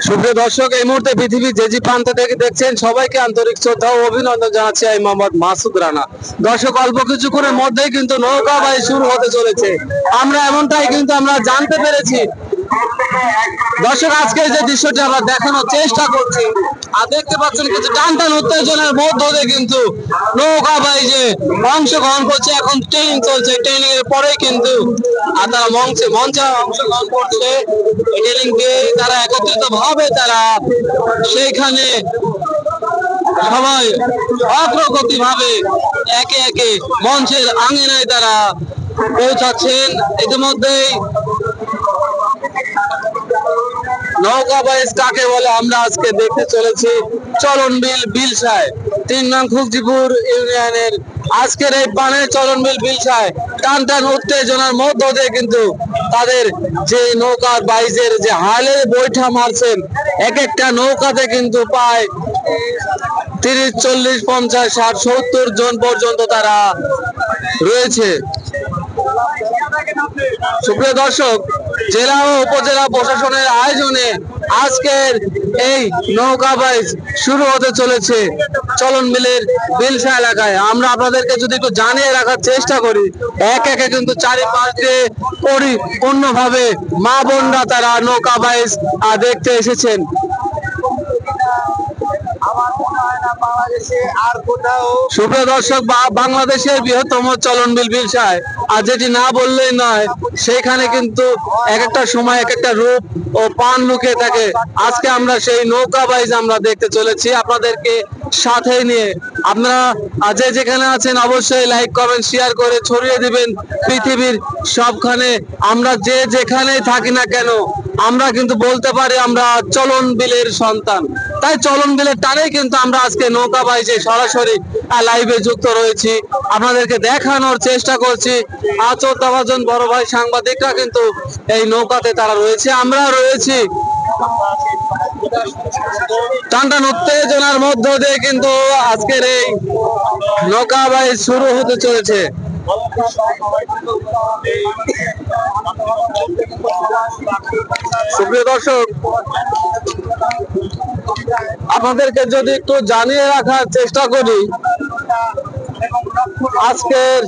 সুপ্রিয় দর্শক, এই মুহূর্তে পৃথিবীর যে প্রান্ত থেকে দেখছেন সবাইকে আন্তরিক শ্রদ্ধা ও অভিনন্দন জানাচ্ছি আমি মোহাম্মদ মাসুদ রানা। দর্শক, অল্প কিছুক্ষণের মধ্যেই কিন্তু নৌকাবাই শুরু হতে চলেছে। আমরা এমনটাই কিন্তু আমরা জানতে পেরেছি। দর্শক, আজকে যে দৃশ্যটি আমরা দেখানোর চেষ্টা করছি আর দেখতে পাচ্ছেন কিছু টান টান উত্তেজনার মধ্য দিয়ে কিন্তু নৌকাবাই যে অংশগ্রহণ করছে। এখন ট্রেনিং চলছে, ট্রেনিং এর পরেই কিন্তু তারা মঞ্চে অংশগ্রহণ করছে। ট্রেনিং দিয়ে তারা একত্রিত ভাবে তারা সেইখানে সবাই অগ্রগতি ভাবে একে একে মঞ্চের আঙিনায় তারা পৌঁছাচ্ছেন। ইতিমধ্যেই নৌকাবাইজ কাকে বলে আমরা আজকে দেখতে চলেছি চলনবিল বিলসায় ৩ নং খুকজিপুর ইউনিয়নের আজকের এই পানের চলনবিল বিলসায় টান টান উত্তেজনার মধ্য দিয়ে কিন্তু তাদের যে নৌকার বাইজের যে হালে বৈঠা মারছেন, এক একটা নৌকাতে কিন্তু প্রায় ৩০, ৪০, ৫০, ৬০, ৭০ জন পর্যন্ত তারা রয়েছে। সুপ্রিয় দর্শক, জেলা ও উপজেলা প্রশাসনের আয়োজনে আজকের এই নৌকাবাইজ শুরু হতে চলেছে চলনবিলের বিলসা এলাকায়। আমরা আপনাদেরকে যদি একটু জানিয়ে রাখার চেষ্টা করি, এক একে কিন্তু চারিপাশ দিয়ে পরিপূর্ণভাবে মা বোনরা তারা নৌকাবাইজ দেখতে এসেছেন। সুপ্রিয় দর্শক, বাংলাদেশের বৃহত্তম চলনবিল বিলসায় আর যেটি না বললেই নয়, সেখানে কিন্তু এক একটা সময় এক একটা রূপ ও পান লুকিয়ে থাকে। আজকে আমরা সেই নৌকাবাইজ আমরা দেখতে চলেছি আপনাদেরকে সাথে নিয়ে। আপনারা যে যেখানে আছেন অবশ্যই লাইক, কমেন্ট, শেয়ার করে ছড়িয়ে দিবেন পৃথিবীর সবখানে। আমরা যে যেখানেই থাকি না কেন, আমরা কিন্তু বলতে পারি আমরা চলনবিলের সন্তান। তাই চলনবিলের টানেই কিন্তু আমরা আজকে নৌকাবাইজে সরাসরি লাইভে যুক্ত রয়েছি, আপনাদেরকে দেখানোর চেষ্টা করছি। ৪ জন বড় ভাই সাংবাদিকরা কিন্তু এই নৌকাতে তারা রয়েছে, আমরা রয়েছি। টান টান উত্তেজনার মধ্য দিয়ে কিন্তু আজকের এই নৌকাবাইজ শুরু হতে চলেছে। সুপ্রিয় দর্শক, আপনাদেরকে যদি একটু জানিয়ে রাখার চেষ্টা করি, আজকের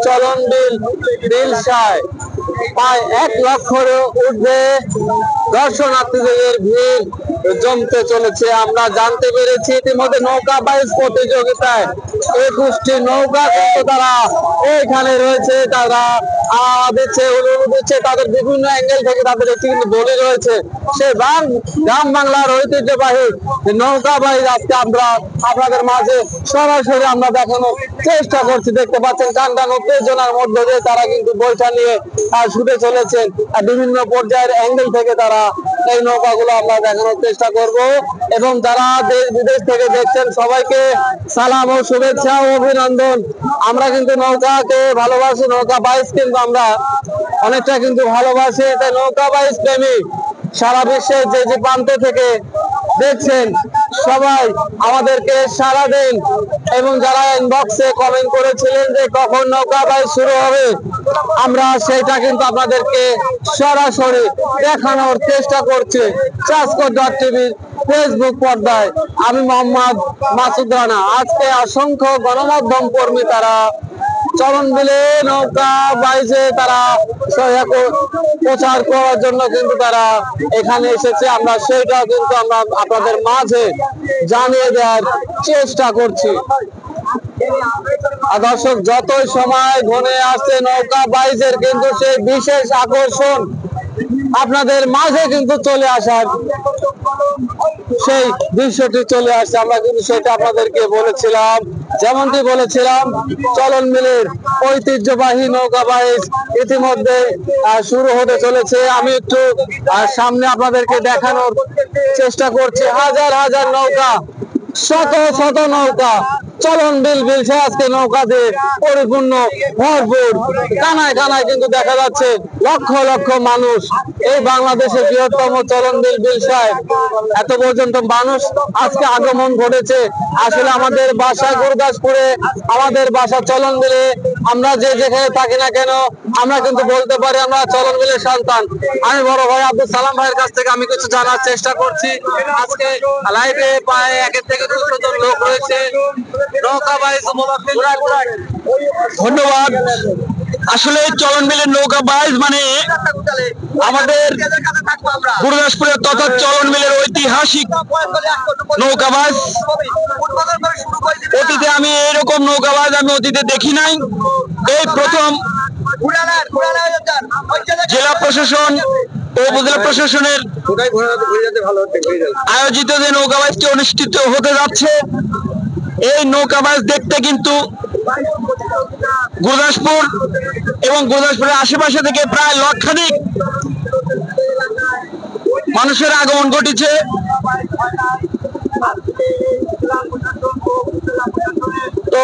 চলনবিল বিলসায় প্রায় ১ লক্ষের ঊর্ধ্বে দর্শনার্থীদের ভিড় জমতে চলেছে। আমরা জানতে পেরেছি ইতিমধ্যে নৌকাবাইজ প্রতিযোগিতায় ২১টি নৌকা কিন্তু তারা এইখানে রয়েছে। তারা দিচ্ছে, অনুরোধ দিচ্ছে, তাদের বিভিন্ন অ্যাঙ্গেল থেকে তাদের একটি কিন্তু বলি রয়েছে। সেই গ্রাম বাংলার ঐতিহ্যবাহী নৌকাবাইজ আজকে আমরা আপনাদের মাঝে সরাসরি আমরা দেখানোর চেষ্টা করছি। দেখতে পাচ্ছেন টান টান উত্তেজনার মধ্য দিয়ে তারা কিন্তু বৈঠা নিয়ে ছুটে চলেছেন। বিভিন্ন পর্যায়ের অ্যাঙ্গেল থেকে তারা এই নৌকাগুলো আমরা দেখানোর চেষ্টা করব। এবং যারা দেশ বিদেশ থেকে দেখছেন সবাইকে সালাম ও শুভেচ্ছা ও অভিনন্দন। আমরা কিন্তু নৌকাকে ভালোবাসি, নৌকাবাইজ কিন্তু আমরা অনেকটা কিন্তু ভালোবাসি। তাই নৌকাবাইজ প্রেমী সারা বিশ্বের যে যে প্রান্ত থেকে দেখছেন সবাই আমাদেরকে সাড়া দেন। এবং যারা ইনবক্সে কমেন্ট করেছিলেন যে কখন নৌকাবাইজ শুরু হবে, আমরা সেটা কিন্তু আপনাদেরকে সরাসরি দেখানোর চেষ্টা করছি চাষকর.টিভির ফেসবুক পর্দায়। আমি মোহাম্মদ মাসুদ রানা। আজকে অসংখ্য গণমাধ্যম কর্মী তারা চলনবিলে নৌকাবাইজে তারা প্রচার করার জন্য কিন্তু তারা এখানে এসেছে। আমরা সেটা কিন্তু আমরা আপনাদের মাঝে জানিয়ে দেওয়ার চেষ্টা করছি। দর্শক, যতই সময় ঘনে আসছে নৌকাবাইজের কিন্তু সেই বিশেষ আকর্ষণ আপনাদের মাঝে কিন্তু চলে আসার সেই দৃশ্যটি চলে আসছে। আমরা কিন্তু সেটা আপনাদেরকে বলেছিলাম, যেমনটি বলেছিলাম চলনবিলের ঐতিহ্যবাহী নৌকাবাইজ ইতিমধ্যে শুরু হতে চলেছে। আমি একটু সামনে আপনাদেরকে দেখানোর চেষ্টা করছি। হাজার হাজার নৌকা, শত শত নৌকা চলন বিল বিলসে আজকে নৌকা দিয়ে পরিপূর্ণ ভরপুর। কানায় কানায় কিন্তু দেখা যাচ্ছে লক্ষ লক্ষ মানুষ। এই বাংলাদেশের বৃহত্তম চলন বিল বিলসায় এত পর্যন্ত মানুষ আজকে আগমন ঘটেছে। আসলে আমাদের বাসা গুরুদাসপুরে, আমাদের বাসা চলন বিলে। আমরা যে যেখানে থাকি না কেন আমরা কিন্তু বলতে পারি আমরা চলন বিলের সন্তান। আমি বড় ভাই আব্দুল সালাম ভাইয়ের কাছ থেকে আমি কিছু জানার চেষ্টা করছি। আজকে লাইভে প্রায় 1 থেকে 200 জন লোক রয়েছে। নৌকা বাইচ ধন্যবাদ। আসলে চলন বিলের নৌকা বাইচ মানে আমাদের গুরুদাসপুরের তথা চলন বিলের ঐতিহাসিক নৌকা বাইচ। অতীতে আমি এরকম নৌকা বাইচ আমি অতীতে দেখি নাই। এই প্রথম জেলা প্রশাসন ও উপজেলা প্রশাসনের আয়োজিত যে নৌকা বাইচটি অনুষ্ঠিত হতে যাচ্ছে, এই নৌকা বাইচ দেখতে কিন্তু গুরুদাসপুর এবং গুরুদাসপুরের আশেপাশে থেকে প্রায় লক্ষাধিক মানুষের আগমন ঘটেছে। তো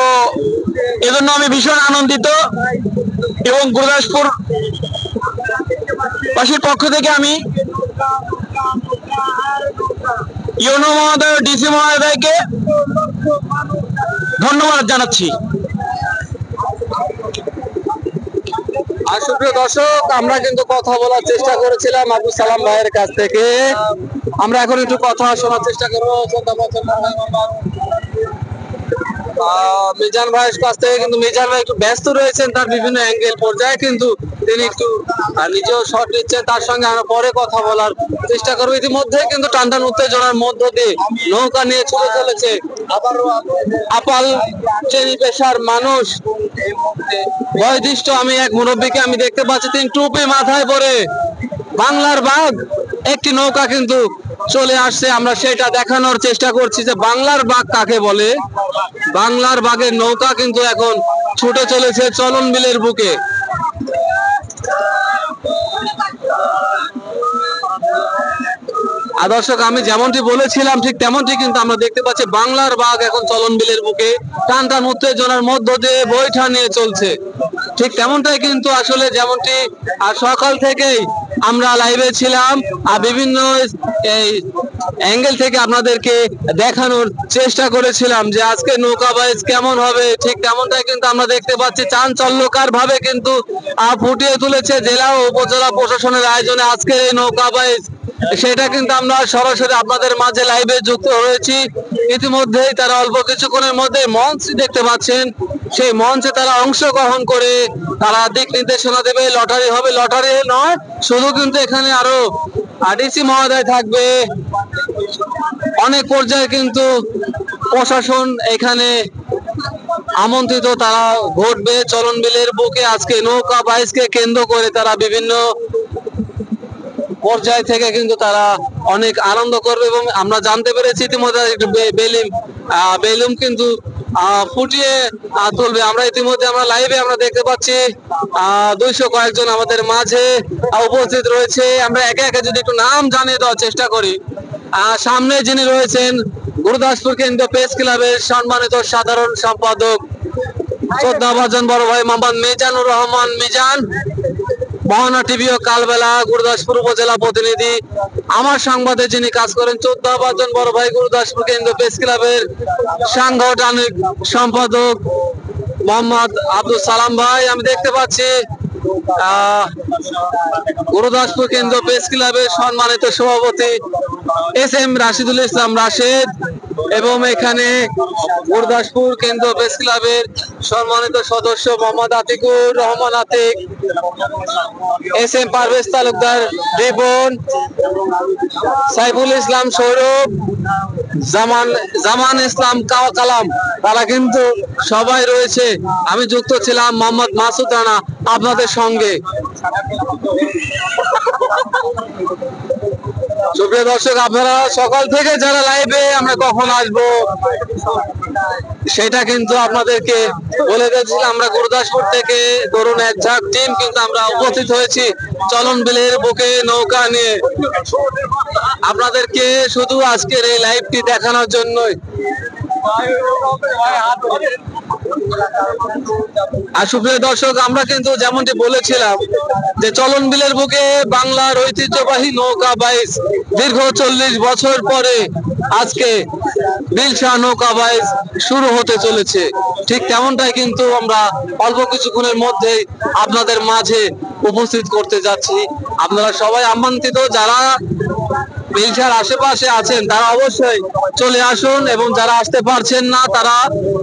এজন্য আমি ভীষণ আনন্দিত এবং গুরুদাসপুর বাসীর পক্ষ থেকে আমি ইউনো মহোদয়, ডিসি মহোদয়কে ধন্যবাদ জানাচ্ছি। আর সুপ্রিয় দর্শক, আমরা কিন্তু কথা বলার চেষ্টা করেছিলাম আব্দুল সালাম ভাইয়ের কাছ থেকে। আমরা এখন একটু কথা শোনার চেষ্টা করবো মিজান ভাইয়ের কাছ থেকে। কিন্তু মিজান ভাই একটু ব্যস্ত রয়েছেন তার বিভিন্ন অ্যাঙ্গেল পর্যায়ে, কিন্তু তিনি একটু নিজেও শট নিচ্ছেন। তার সঙ্গে আমরা পরে কথা বলার চেষ্টা করবো। ইতিমধ্যে কিন্তু টানটান উত্তেজনার মধ্য দিয়ে নৌকা নিয়ে ছুটে চলেছে আপাল শ্রেণী পেশার মানুষ। বয়োজ্যেষ্ঠ আমি এক মুরব্বীকে আমি দেখতে পাচ্ছি, তিনি টুপি মাথায় পরে বাংলার বাঘ একটি নৌকা কিন্তু চলে আসছে। আমরা সেটা দেখানোর চেষ্টা করছি যে বাংলার বাঘ কাকে বলে। বাংলার বাঘের নৌকা কিন্তু এখন ছুটে চলেছে চলন বিলের বুকে। আর দর্শক, আমি যেমনটি বলেছিলাম ঠিক তেমনটি কিন্তু আমরা দেখতে পাচ্ছি বাংলার বাঘ এখন চলন বিলের বুকে টান টান উত্তেজনার মধ্য দিয়ে বৈঠা নিয়ে চলছে। ঠিক তেমনটাই কিন্তু আসলে যেমনটি আর সকাল থেকেই আমরা লাইভে ছিলাম আর বিভিন্ন এই অ্যাঙ্গেল থেকে আপনাদেরকে দেখানোর চেষ্টা করেছিলাম যে আজকে নৌকা বাইচ কেমন হবে। ঠিক তেমনটাই কিন্তু আমরা দেখতে পাচ্ছি চাঞ্চল্যকর ভাবে কিন্তু ফুটিয়ে তুলেছে জেলা ও উপজেলা প্রশাসনের আয়োজনে আজকের এই নৌকা বাইচ। সেটা কিন্তু আমরা সরাসরি আপনাদের মাঝে লাইভে যুক্ত হয়েছি। ইতিমধ্যেই তারা অল্প কিছুক্ষণের মধ্যে মঞ্চ দেখতে পাচ্ছেন, সেই মঞ্চে তারা অংশগ্রহণ করে তারা দিক নির্দেশনা দেবে। লটারি হবে, লটারি নয় শুধু, কিন্তু এখানে আরো ডিসি মহোদয় থাকবে। অনেক পর্যায়ে কিন্তু প্রশাসন এখানে আমন্ত্রিত, তারা ঘটবে চলন বিলের বুকে। আজকে নৌকা বাইচকে কেন্দ্র করে তারা বিভিন্ন পর্যায় থেকে কিন্তু তারা অনেক আনন্দ করবে এবং আমরা জানতে পেরেছি ইতিমধ্যে একটু বেলুম কিন্তু ফুটিয়ে তুলবে। আমরা ইতিমধ্যে আমরা লাইভে আমরা দেখতে পাচ্ছি 200 কয়েকজন আমাদের মাঝে উপস্থিত রয়েছে। আমরা একে একে যদি একটু নাম জানিয়ে দেওয়ার চেষ্টা করি। সামনে যিনি রয়েছেন গুরুদাসপুর কেন্দ্রীয় প্রেস ক্লাবের সম্মানিত সাধারণ সম্পাদক শ্রদ্ধাভাজন বড় ভাই মোহাম্মদ মিজানুর রহমান মিজান, মোহনা টিভি ও কালবেলা গুরুদাসপুর উপজেলা প্রতিনিধি। আমার সংবাদে যিনি কাজ করেন শ্রদ্ধাভাজন বড় ভাই গুরুদাসপুর কেন্দ্রীয় প্রেস ক্লাবের সাংগঠনিক সম্পাদক মোহাম্মদ আব্দুল সালাম ভাই। আমি দেখতে পাচ্ছি গুরুদাসপুর কেন্দ্রীয় প্রেস ক্লাবের সম্মানিত সভাপতি SM রাশিদুল ইসলাম রাশেদ এবং এখানে গুরুদাসপুর কেন্দ্রীয় প্রেস ক্লাবের সম্মানিত সদস্য মোহাম্মদ আতিকুর রহমান আতিক, SM পারভেজ তালুকদার রিপন, সাইফুল ইসলাম সৌরভ, জামান ইসলাম কালাম, তারা কিন্তু সবাই রয়েছে। আমি যুক্ত ছিলাম মোহাম্মদ মাসুদ রানা আপনাদের সঙ্গে। সুপ্রিয় দর্শক, আপনারা সকাল থেকে যারা লাইভে আমরা কখন আসবো সেটা কিন্তু আপনাদেরকে বলে দিয়েছিলাম। আমরা গুরুদাসপুর থেকে তরুণ এক ঝাঁক টিম কিন্তু আমরা উপস্থিত হয়েছি চলন বিলের বুকে নৌকা নিয়ে আপনাদেরকে শুধু আজকের এই লাইভটি দেখানোর জন্যই। আর সুপ্রিয় দর্শক, আমরা কিন্তু যেমনটি বলেছিলাম যে চলন বিলের বুকে বাংলার ঐতিহ্যবাহী নৌকা বাইচ দীর্ঘ 40 বছর পরে আজকে বিলশা নৌকা বাইচ শুরু হতে চলেছে। ঠিক তেমনটাই কিন্তু আমরা অল্প কিছুক্ষণের মধ্যেই আপনাদের মাঝে উপস্থিত করতে যাচ্ছি। আপনারা সবাই আমন্ত্রিত, যারা বিলশার আশেপাশে আছেন তারা অবশ্যই চলে আসুন, এবং যারা আসতে পারছেন না তারা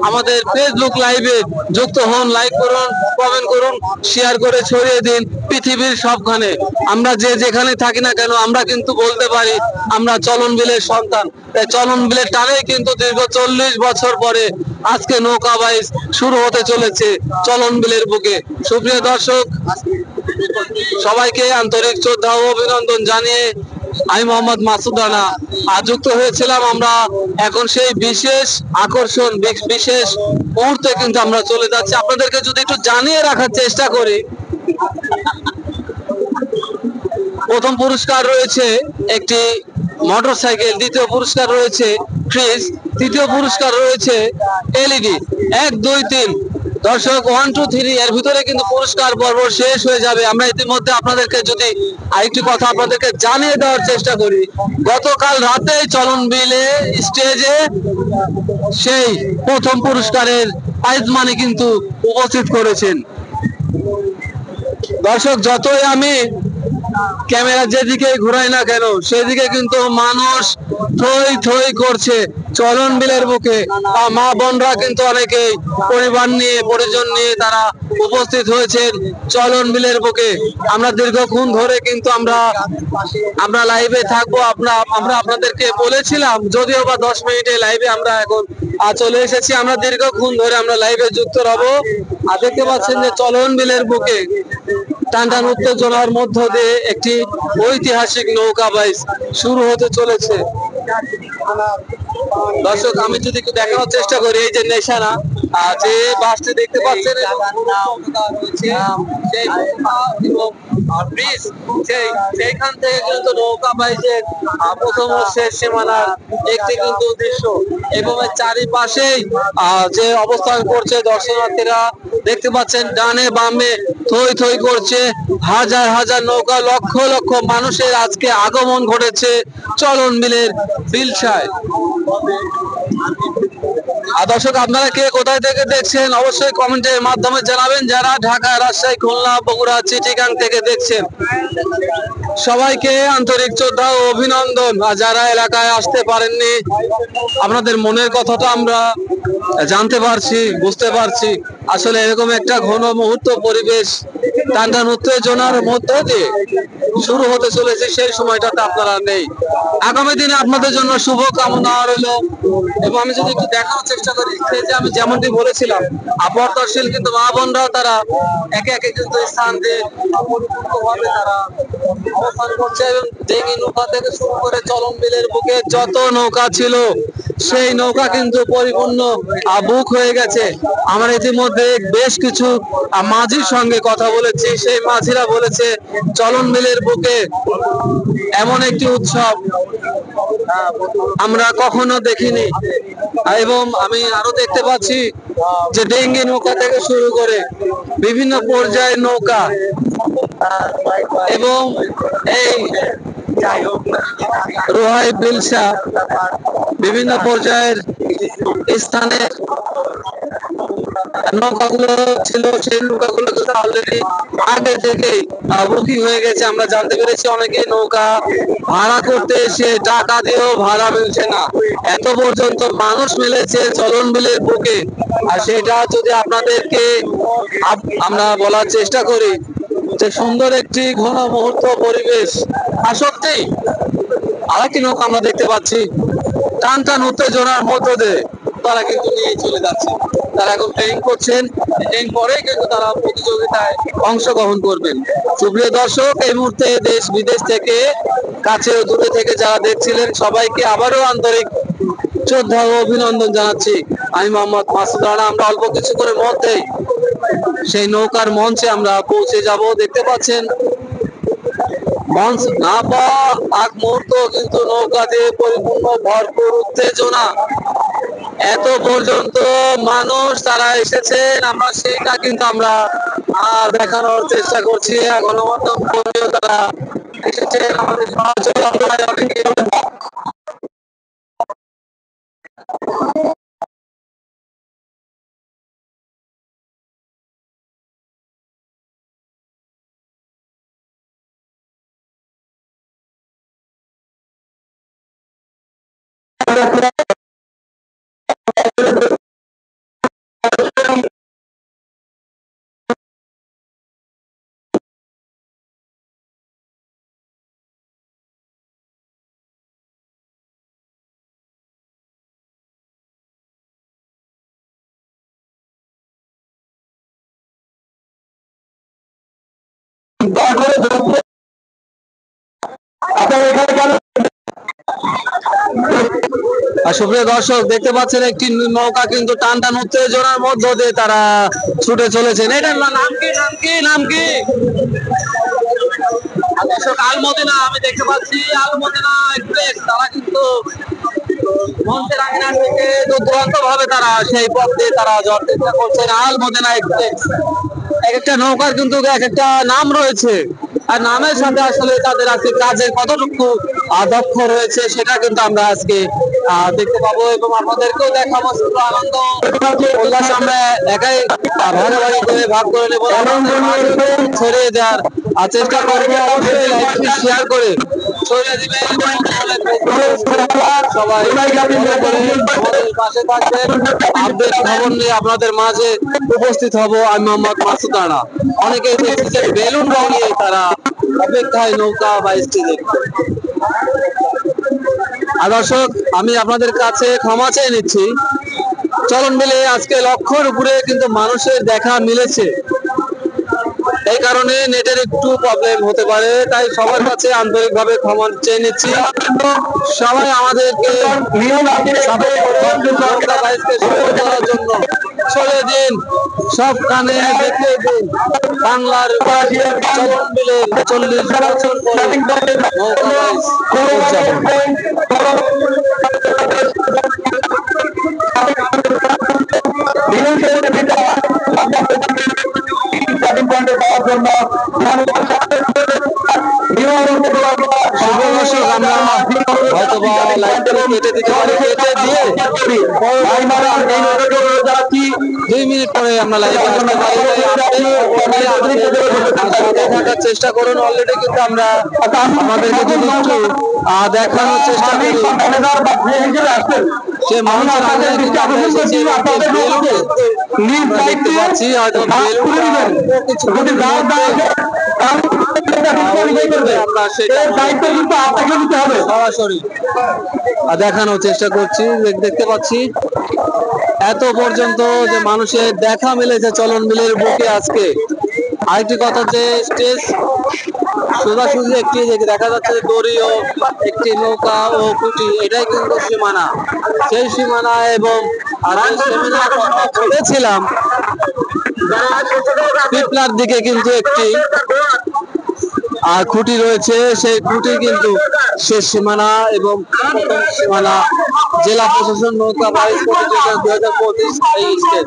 আমাদের ফেসবুক লাইভে যুক্ত হন, লাইক করুন, কমেন্ট করুন, শেয়ার করে ছড়িয়ে দিন পৃথিবীর সবখানে। আমরা যে যেখানে থাকি না কেন আমরা কিন্তু বলতে পারি আমরা চলন বিলের সন্তান। তাই চলন বিলের টানেই কিন্তু দীর্ঘ 40 বছর পরে আজকে নৌকা বাইচ শুরু হতে চলেছে চলন বিলের বুকে। সুপ্রিয় দর্শক, সবাইকে আন্তরিক শ্রদ্ধা ও অভিনন্দন জানিয়ে আমি মোহাম্মদ মাসুদ রানা আজ যুক্ত হয়েছিলাম। আমরা এখন সেই বিশেষ আকর্ষণ, বিশেষ মুহূর্তে কিন্তু আমরা চলে যাচ্ছি। আপনাদেরকে যদি একটু জানিয়ে রাখার চেষ্টা করি, প্রথম পুরস্কার রয়েছে একটি মোটরসাইকেল, দ্বিতীয় পুরস্কার রয়েছে ফ্রিজ, তৃতীয় পুরস্কার রয়েছে এলইডি। 1 2 3 দর্শক, 1 2 3 এর ভিতরে কিন্তু পুরস্কার পর্ব শেষ হয়ে যাবে। আমরা ইতিমধ্যে আপনাদেরকে যদি আরেকটি কথা আপনাদেরকে জানিয়ে দেওয়ার চেষ্টা করি, গতকাল রাতে চলন বিলে স্টেজে সেই প্রথম পুরস্কারের প্রাইজ মানি কিন্তু উপস্থিত করেছেন। দর্শক, যতই আমি ক্যামেরা যেদিকে ঘোরাই না কেন সেদিকে কিন্তু মানুষ থই থই করছে চলন বিলের বুকে। মা বোনরা কিন্তু অনেকেই পরিবার নিয়ে, পরিজন নিয়ে তারা উপস্থিত হয়েছেন চলন বিলের বুকে। আমরা দীর্ঘক্ষণ ধরে কিন্তু আমরা লাইভে থাকবো। আমরা আপনাদেরকে বলেছিলাম, যদিও বা 10 মিনিটে লাইভে আমরা এখন চলে এসেছি। আমরা দীর্ঘক্ষণ ধরে আমরা লাইভে যুক্ত রব। আর দেখতে পাচ্ছেন যে চলন বিলের বুকে টানটান উত্তেজনার মধ্য দিয়ে একটি ঐতিহাসিক নৌকা বাইচ শুরু হতে চলেছে। দর্শক, আমি যদি একটু দেখানোর চেষ্টা করি, এই যে নেশানা যে বাসটি দেখতে পাচ্ছেন সেইখান থেকে কিন্তু নৌকা বাইচের প্রথম ও শেষ সীমানার একটি কিন্তু দৃশ্য, এবং এর চারিপাশেই যে অবস্থান করছে দর্শনার্থীরা দেখতে পাচ্ছেন, ডানে বামে থই থই করছে হাজার হাজার নৌকা, লক্ষ লক্ষ মানুষের আজকে আগমন ঘটেছে চলন বিলের বিলশায়। আর দর্শক, আপনারা কে কোথায় থেকে দেখছেন অবশ্যই কমেন্টের মাধ্যমে জানাবেন। যারা ঢাকা, রাজশাহী, খুলনা, বগুড়া, চিটাগাং থেকে দেখছেন সবাইকে আন্তরিক শ্রদ্ধা ও অভিনন্দন। আর যারা এলাকায় আসতে পারেননি, আপনাদের মনের কথাটা আমরা জানতে পারছি, বুঝতে পারছি। আসলে এরকম একটা ঘন মুহূর্ত পরিবেশ টানটান উত্তেজনার মধ্য দিয়ে শুরু হতে চলেছে, সেই সময়টাতে আপনারা নেই। আগামী দিনে আপনাদের জন্য শুভ কামনা রইল। এবং আমি যদি একটু দেখানোর চেষ্টা করি, যে আমি যেমনটি বলেছিলাম, আপরদর্শীল কিন্তু মা বোনরা তারা একে একে কিন্তু স্থান দিয়ে পরিপূর্ণভাবে তারা অবস্থান করছে, এবং ডেঙ্গি নৌকা থেকে শুরু করে চলন বিলের বুকে যত নৌকা ছিল সেই নৌকা কিন্তু পরিপূর্ণ বুক হয়ে গেছে। আমরা ইতিমধ্যে বেশ কিছু মাঝির সঙ্গে কথা বলেছি, সেই মাঝিরা বলেছে চলন বিলের বুকে এমন একটি উৎসব আমরা কখনো দেখিনি। এবং আমি আরো দেখতে পাচ্ছি যে ডেঙ্গি নৌকা থেকে শুরু করে বিভিন্ন পর্যায়ের নৌকা, এবং এই রোহাই বিলশা বিভিন্ন পর্যায়ের স্থানে নৌকাগুলো ছিল, সেই নৌকাগুলো কিন্তু অলরেডি আগে থেকেই বুকিং হয়ে গেছে। আমরা জানতে পেরেছি অনেকে নৌকা ভাড়া করতে এসে টাকা দিয়েও ভাড়া মিলছে না, এত পর্যন্ত মানুষ মিলেছে চলন বিলের বুকে। আর সেটা যদি আপনাদেরকে আমরা বলার চেষ্টা করি যে সুন্দর একটি ঘন মুহূর্ত পরিবেশ। আর সত্যি আরেকটি নৌকা আমরা দেখতে পাচ্ছি টান টান উত্তেজনার মধ্য দিয়ে তারা কিন্তু নিয়ে চলে যাচ্ছে। তারা এখন ট্রেনিং করছেন, ট্রেনিং পরেই কিন্তু তারা প্রতিযোগিতায় অংশগ্রহণ করবেন। সুপ্রিয় দর্শক, এই মুহূর্তে দেশ বিদেশ থেকে, কাছে ও দূরে থেকে যারা দেখছিলেন সবাইকে আবারও আন্তরিক শ্রদ্ধা ও অভিনন্দন জানাচ্ছি। আমি মোহাম্মদ মাসুদ রানা। আমরা অল্প কিছু করে মধ্যেই সেই নৌকার মঞ্চে আমরা পৌঁছে যাব। দেখতে পাচ্ছেন মঞ্চ না পাওয়া আগ মুহূর্ত কিন্তু নৌকাতে পরিপূর্ণ ভরপুর উত্তেজনা। এত পর্যন্ত মানুষ তারা এসেছেন, আমরা সেটা কিন্তু আমরা দেখানোর চেষ্টা করছি। গণমাধ্যম কর্মীও তারা এসেছেন আমাদের সহযোগিতায়। অনেকে সুপ্রিয় দর্শক দেখতে পাচ্ছেন একটি নৌকা কিন্তু টান টান উত্তেজনার মধ্য দিয়ে তারা ছুটে চলেছেন। এটার নাম কি নাম কি নাম কি? দর্শক আলমদিনা, আমি দেখতে পাচ্ছি আলমদিনা এক্সপ্রেস। তারা কিন্তু মঞ্চের আঙিনা থেকে দুরন্ত ভাবে তারা সেই পথ দিয়ে তারা যাওয়ার চেষ্টা করছেন। আলমদিনা এক্সপ্রেস এক একটা নৌকার কিন্তু এক একটা নাম রয়েছে, আর নামের সাথে আসলে তাদের আজকে কাজের কতটুকু দক্ষ রয়েছে সেটা কিন্তু আমরা আজকে দেখতে পাবো এবং আপনাদেরকেও দেখাবো। শুধু আনন্দ উল্লাস আমরা একাই ভাগাভাগি করে ভাগ করে নেবো, ছড়িয়ে দেওয়ার চেষ্টা করবো। অবশ্যই লাইভটি শেয়ার করে ছড়িয়ে দিবেন, সবাই আমাদের পাশে থাকবেন। আপডেট খবর নিয়ে আপনাদের মাঝে উপস্থিত হব আমি মোহাম্মদ মাসুদ রানা। অনেকে এসেছেন বেলুন রঙিয়ে, তারা অপেক্ষায় নৌকা বাইচটি দেখতে। আর দর্শক আমি আপনাদের কাছে ক্ষমা চেয়ে নিচ্ছি, চলন মিলে আজকে লক্ষর উপরে কিন্তু মানুষের দেখা মিলেছে, এই কারণে নেটের একটু প্রবলেম হতে পারে, তাই সবার কাছে আন্তরিকভাবে ক্ষমা চেয়ে নিচ্ছি। সবাই আমাদেরকে করার জন্য চলে দিন, সব কানে দেখে দিন। বাংলার চলন মিলে 40 বছর পরে আমরা হয়তো বা লাইনটা কেটে দিতে পারি, কেটে দিয়ে 2 মিনিট পরে আমরা লাইভে আসতে পারি। থাকার চেষ্টা করুন। অলরেডি কিন্তু আমরা আমাদেরকে যদি একটু দেখানোর চেষ্টা করি, সে মানুষের আগে কিন্তু আমরা এসেছি দেখতে পাচ্ছি হয়তো কিছু সরাসরি দেখানোর চেষ্টা করছি। দেখতে পাচ্ছি এত পর্যন্ত যে মানুষের দেখা মিলেছে চলন বিলের বুকে আজকে। আরেকটি কথা যে স্টেজ সোজাসুজি একটি দেখা যাচ্ছে দড়ি ও একটি নৌকা ও কুটি, এটাই কিন্তু সীমানা। সেই সীমানা এবং বলেছিলাম পিপলার দিকে কিন্তু একটি খুঁটি রয়েছে, সেই খুঁটি কিন্তু শেষ সীমানা এবং প্রথম সীমানা জেলা প্রশাসন নৌকা বাইচ 2025 এই স্টেজ।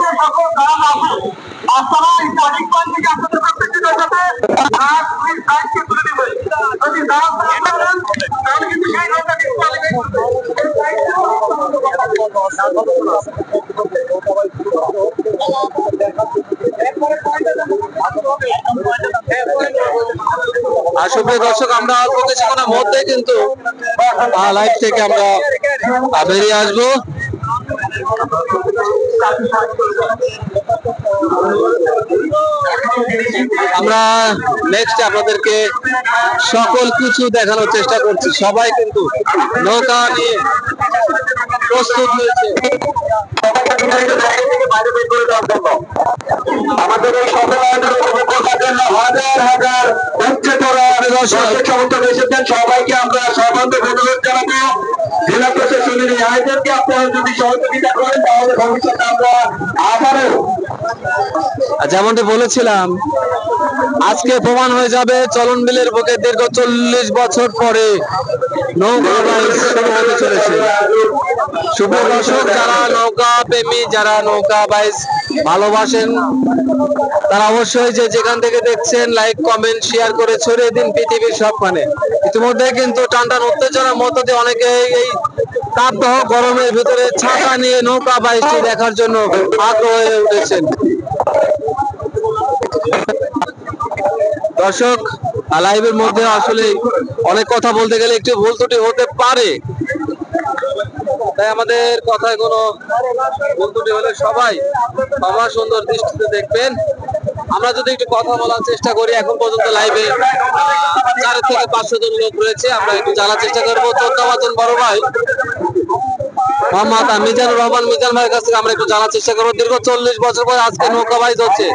আর সুপ্রিয় দর্শক আমরা অল্প কিছুক্ষণের মধ্যে কিন্তু লাইভ থেকে আমরা বেরিয়ে আসবো। আমরা নেক্সট আপনাদেরকে সকল কিছু দেখানোর চেষ্টা করছি। সবাই কিন্তু নৌকা নিয়ে প্রস্তুত হয়েছে আমাদের এই সবাইকে আমরা সর্বান্তক অনুরোধ জানাবো জেলা প্রশাসনের এই আয়োজনকে আপনারা যদি সহযোগিতা চেষ্টা করেন তাহলে ভবিষ্যতে আমরা আবারও যেমনটি বলেছিলাম, আজকে প্রমাণ হয়ে যাবে চলন বিলের বুকে দীর্ঘ 40 বছর পরে নৌকা বাইচ শুরু হতে চলেছে। শুভ দর্শক, যারা নৌকা প্রেমী, যারা নৌকা বাইচ ভালোবাসেন, তারা অবশ্যই যে যেখান থেকে দেখছেন লাইক কমেন্ট শেয়ার করে ছড়িয়ে দিন পৃথিবীর সবখানে। ইতিমধ্যে কিন্তু টানটান উত্তেজনার মধ্য দিয়ে অনেকে এই তাপদাহ গরমের ভিতরে ছাতা নিয়ে নৌকা বাইচটি দেখার জন্য আগ্রহ হয়ে উঠেছেন। দর্শক, লাইভের মধ্যে আসলে অনেক কথা বলতে গেলে একটু ভুল ত্রুটি হতে পারে, তাই আমাদের কথায় কোনো ভুল ত্রুটি হলে সবাই ক্ষমা সুন্দর দৃষ্টিতে দেখবেন। আমরা যদি একটু কথা বলার চেষ্টা করি, এখন পর্যন্ত লাইভে 4 থেকে 500 জন লোক রয়েছে, আমরা একটু জানার চেষ্টা করবো। শ্রদ্ধাভাজন বড় ভাই মোহাম্মদ মিজানুর রহমান মিজান ভাইয়ের কাছ থেকে আমরা একটু জানার চেষ্টা করবো, দীর্ঘ 40 বছর পর আজকে নৌকা বাইচ হচ্ছে,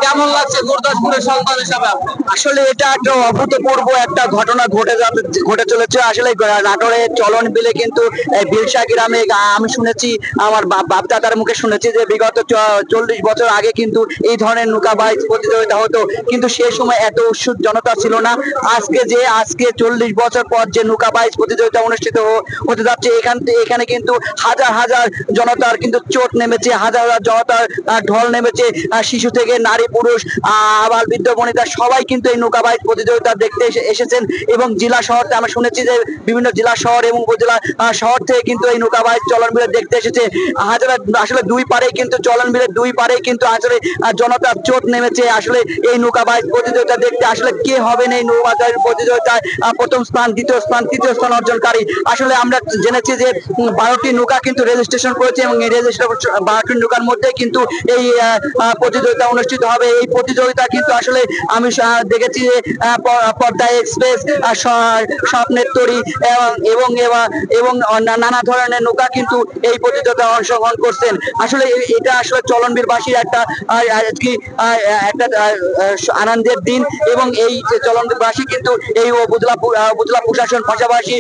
কেমন লাগছে গুরদাসপুরের সন্তান হিসাবে? আসলে এটা একটা অভূতপূর্ব একটা ঘটনা ঘটে চলেছে। আসলে নাটোরে চলন বিলে কিন্তু বিলসা গ্রামে আমি শুনেছি, আমার বাপদাদার মুখে শুনেছি যে বিগত 40 বছর আগে কিন্তু এই ধরনের নৌকা বাইচ প্রতিযোগিতা হতো, কিন্তু সে সময় এত উৎসুক জনতা ছিল না। আজকে 40 বছর পর যে নৌকা বাইচ প্রতিযোগিতা অনুষ্ঠিত হতে যাচ্ছে, এখানে কিন্তু হাজার হাজার জনতার কিন্তু চোট নেমেছে, হাজার হাজার জনতার ঢল নেমেছে। শিশু থেকে নারী পুরুষ আবার বৃদ্ধ বনিতা সবাই কিন্তু এই নৌকা বাইচ প্রতিযোগিতা দেখতে এসেছেন। এবং জেলা শহর আমরা শুনেছি যে বিভিন্ন জেলা শহর এবং উপজেলা শহর থেকে কিন্তু এই নৌকা বাইচ চলন বিলে দেখতে এসেছে হাজার। আসলে দুই পারেই কিন্তু চলন বিলের দুই পারেই কিন্তু আসলে জনতার চোট নেমেছে আসলে এই নৌকা বাইচ প্রতিযোগিতা দেখতে। আসলে কে হবেন এই নৌকা বাইচ প্রতিযোগিতায় প্রথম স্থান, দ্বিতীয় স্থান, তৃতীয় স্থান অর্জনকারী? আসলে আমরা জেনেছি যে 12টি নৌকা কিন্তু রেজিস্ট্রেশন করেছে এবং এই রেজিস্ট্রেশন 12টি নৌকার মধ্যে কিন্তু এই প্রতিযোগিতা অনুষ্ঠিত হবে। এই প্রতিযোগিতা কিন্তু আসলে আমি দেখেছি যে পদ্মা এক্সপ্রেস, স্বপ্নের তরী এবং নানা ধরনের নৌকা কিন্তু এই প্রতিযোগিতায় অংশগ্রহণ করছেন। আসলে এটা আসলে চলনবীরবাসীর একটা আনন্দের দিন এবং এই চলনবীরবাসী কিন্তু এই উপজেলা প্রশাসন পাশাপাশি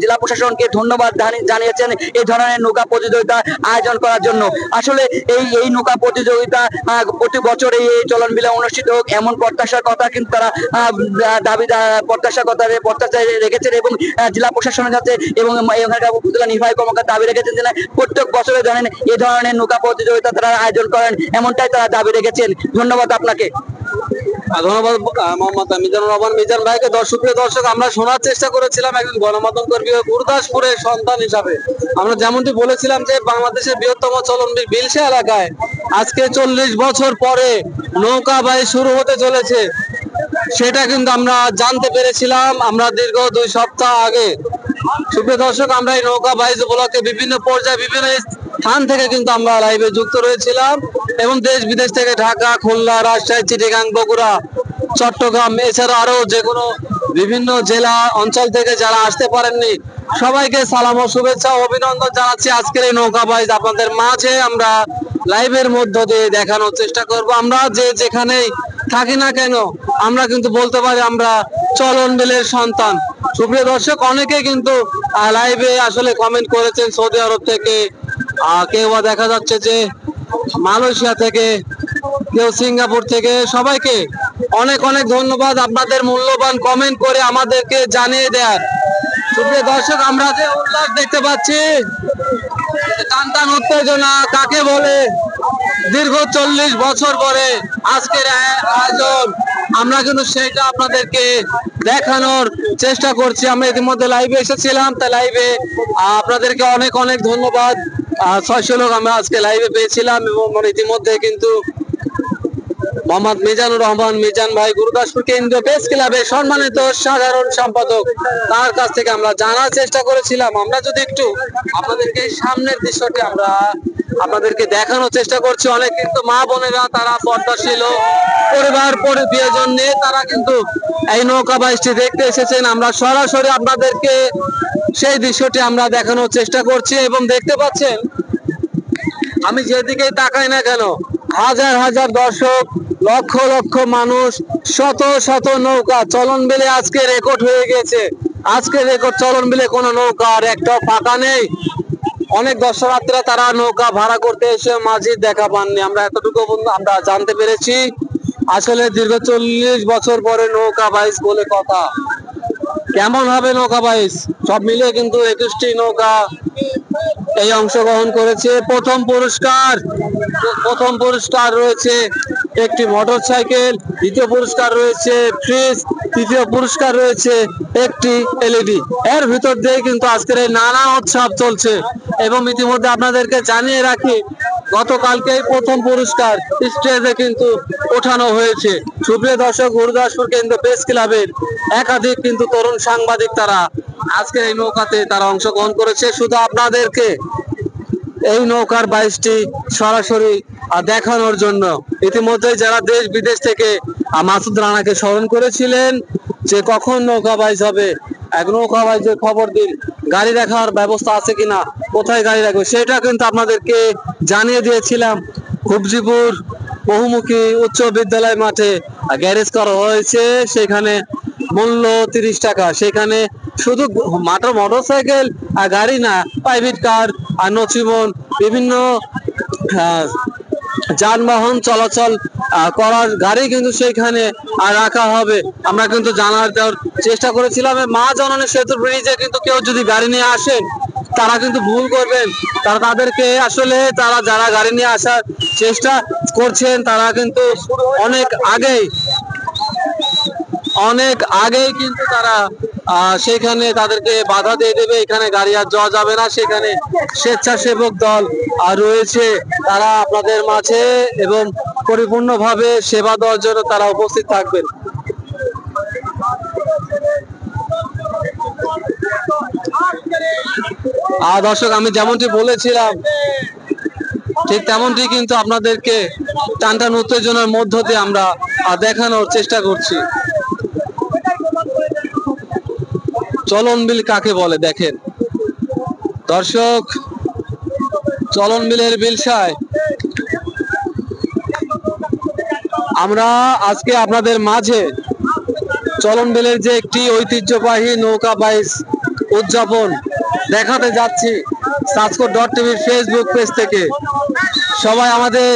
জেলা প্রশাসনকে ধন্যবাদ জানিয়েছেন এই ধরনের নৌকা প্রতিযোগিতা আয়োজন করার জন্য। আসলে এই নৌকা প্রতিযোগিতা প্রতি বছর এই চলন বিলে অনুষ্ঠিত হোক এমন প্রত্যাশার কথা কিন্তু তারা প্রত্যাশা রেখেছেন এবং জেলা প্রশাসনের কাছে এবং উপজেলা নির্বাহী কর্মকর্তা দাবি রেখেছেন যে প্রত্যেক বছরে জানেন এই ধরনের নৌকা প্রতিযোগিতা তারা আয়োজন করেন, এমনটাই তারা দাবি রেখেছেন। ধন্যবাদ আপনাকে। ধন্যবাদ মোহাম্মদ মিজানুর রহমান মিজান ভাইকে। দর্শক, আমরা শোনার চেষ্টা করেছিলাম একজন গণমাধ্যম কর্মী গুরদাসপুরের সন্তান হিসাবে। আমরা যেমনটি বলেছিলাম যে বাংলাদেশের বৃহত্তম চলনবিল বিলসা এলাকায় আজকে 40 বছর পরে নৌকা বাইচ শুরু হতে চলেছে, সেটা কিন্তু আমরা জানতে পেরেছিলাম আমরা দীর্ঘ 2 সপ্তাহ আগে। সুপ্রিয় দর্শক, আমরা এই নৌকা বাইচ উপলক্ষে বিভিন্ন পর্যায়ে বিভিন্ন স্থান থেকে কিন্তু আমরা লাইভে যুক্ত রয়েছিলাম এবং দেশ বিদেশ থেকে ঢাকা, খুলনা, রাজশাহী, চিটাগাং, বগুড়া, চট্টগ্রাম এছাড়া আরো যে কোনো বিভিন্ন জেলা অঞ্চল থেকে যারা আসতে পারেননি সবাইকে সালাম ও শুভেচ্ছা ও অভিনন্দন জানাচ্ছি। আজকের এই নৌকা বাইচ আপনাদের মাঝে আমরা লাইভের মধ্য দিয়ে দেখানোর চেষ্টা করব। আমরা যে যেখানেই থাকি না কেন আমরা কিন্তু বলতে পারি আমরা চলন বিলের সন্তান। সুপ্রিয় দর্শক, অনেকে কিন্তু লাইভে আসলে কমেন্ট করেছেন সৌদি আরব থেকে, কেউ বা দেখা যাচ্ছে যে মালয়েশিয়া থেকে, কেউ সিঙ্গাপুর থেকে। সবাইকে অনেক অনেক ধন্যবাদ আপনাদের মূল্যবান কমেন্ট করে আমাদেরকে জানিয়ে দেয়ার। সুপ্রিয় দর্শক, আমরা যে উল্লাস দেখতে পাচ্ছি, টানটান উত্তেজনা কাকে বলে, দীর্ঘ 40 বছর পরে আজকের আয়োজন, আমরা কিন্তু সেটা আপনাদেরকে দেখানোর চেষ্টা করছি। আমরা ইতিমধ্যে লাইভে এসেছিলাম, তাই লাইভে আপনাদেরকে অনেক অনেক ধন্যবাদ। 600 লোক আমরা আজকে লাইভে পেয়েছিলাম এবং ইতিমধ্যে কিন্তু মোহাম্মদ মিজানুর রহমান মিজান ভাই গুরুদাসপুর কেন্দ্রীয় প্রেস ক্লাবের সম্মানিত সাধারণ সম্পাদক, তার কাছ থেকে আমরা জানার চেষ্টা করেছিলাম। আমরা যদি একটু আপনাদেরকে সামনের দৃশ্যটি আমরা আপনাদেরকে দেখানোর চেষ্টা করছি। অনেক কিন্তু মা বোনেরা তারা পর্দাশীল পরিবার প্রিয়জন নিয়ে তারা কিন্তু এই নৌকা বাইচটি দেখতে এসেছেন। আমরা সরাসরি আপনাদেরকে সেই দৃশ্যটি আমরা দেখানোর চেষ্টা করছি এবং দেখতে পাচ্ছেন আমি যেদিকে তাকাই না কেন হাজার হাজার দর্শক, লক্ষ লক্ষ মানুষ, শত শত নৌকা। চলন বিলে আজকে রেকর্ড হয়ে গেছে, আজকে রেকর্ড চলন বিলে কোনো নৌকা আর একটাও ফাঁকা নেই। অনেক দর্শনার্থীরা তারা নৌকা ভাড়া করতে এসে মাঝির দেখা পাননি। আমরা এতটুকু আমরা জানতে পেরেছি। আসলে দীর্ঘ 40 বছর পরে নৌকা বাইচ বলে কথা। কেমন হবে নৌকা বাইচ? সব মিলিয়ে কিন্তু 21টি নৌকা এই অংশগ্রহণ করেছে। প্রথম পুরস্কার রয়েছে একটি মোটরসাইকেল, দ্বিতীয় পুরস্কার রয়েছে ফ্রিজ, তৃতীয় পুরস্কার রয়েছে একটি এলইডি। এর ভিতর দিয়ে কিন্তু আজকের এই নানা উৎসব চলছে। এবং ইতিমধ্যে আপনাদেরকে জানিয়ে রাখি, গতকালকেই প্রথম পুরস্কার স্টেজে কিন্তু ওঠানো হয়েছে। সুপ্রিয় দর্শক, গুরুদাসপুর কেন্দ্র প্রেস ক্লাবের একাধিক কিন্তু তরুণ সাংবাদিক তারা আজকে এই নৌকাতে তারা অংশগ্রহণ করেছে শুধু আপনাদেরকে এই নৌকার বাইচটি সরাসরি দেখানোর জন্য। ইতিমধ্যে যারা দেশ বিদেশ থেকে মাসুদ রানাকে স্মরণ করেছিলেন যে কখন নৌকা বাইচ হবে, এক নৌকা বাইচের খবর দিন, গাড়ি রাখার ব্যবস্থা আছে কিনা, কোথায় গাড়ি রাখবে সেটা কিন্তু আপনাদেরকে জানিয়ে দিয়েছিলাম। খুবজিপুর বহুমুখী উচ্চ বিদ্যালয় মাঠে গ্যারেজ করা হয়েছে, সেখানে মূল্য 30 টাকা। সেখানে শুধু মোটরসাইকেল আর গাড়ি না, প্রাইভেট কার আর নথিবন বিভিন্ন যানবাহন চলাচল করার গাড়ি কিন্তু সেখানে রাখা হবে। আমরা কিন্তু জানার দেওয়ার চেষ্টা করেছিলাম। মা জননী সেতু ব্রিজে কিন্তু কেউ যদি গাড়ি নিয়ে আসেন তারা কিন্তু ভুল করবেন। তাদেরকে আসলে তারা যারা গাড়ি নিয়ে আসার চেষ্টা করছেন তারা কিন্তু অনেক আগেই কিন্তু তারা সেখানে তাদেরকে বাধা দিয়ে দেবে, এখানে গাড়ি আর যাওয়া যাবে না। সেখানে স্বেচ্ছাসেবক দল রয়েছে, তারা আপনাদের মাঝে এবং পরিপূর্ণভাবে সেবা দেওয়ার জন্য তারা উপস্থিত থাকবেন। দর্শক, আমি যেমনটি বলেছিলাম ঠিক তেমনটি কিন্তু আপনাদেরকে টানটান উত্তেজনার মধ্য দিয়ে আমরা দেখানোর চেষ্টা করছি। চলন বিল কাকে বলে দেখেন দর্শক, চলন বিলের বিলসায় আমরা আজকে আপনাদের মাঝে চলন বিলের যে একটি ঐতিহ্যবাহী নৌকা বাইচ উদযাপন দেখাতে যাচ্ছি সাসকো.টিভির ফেসবুক পেজ থেকে। সবাই আমাদের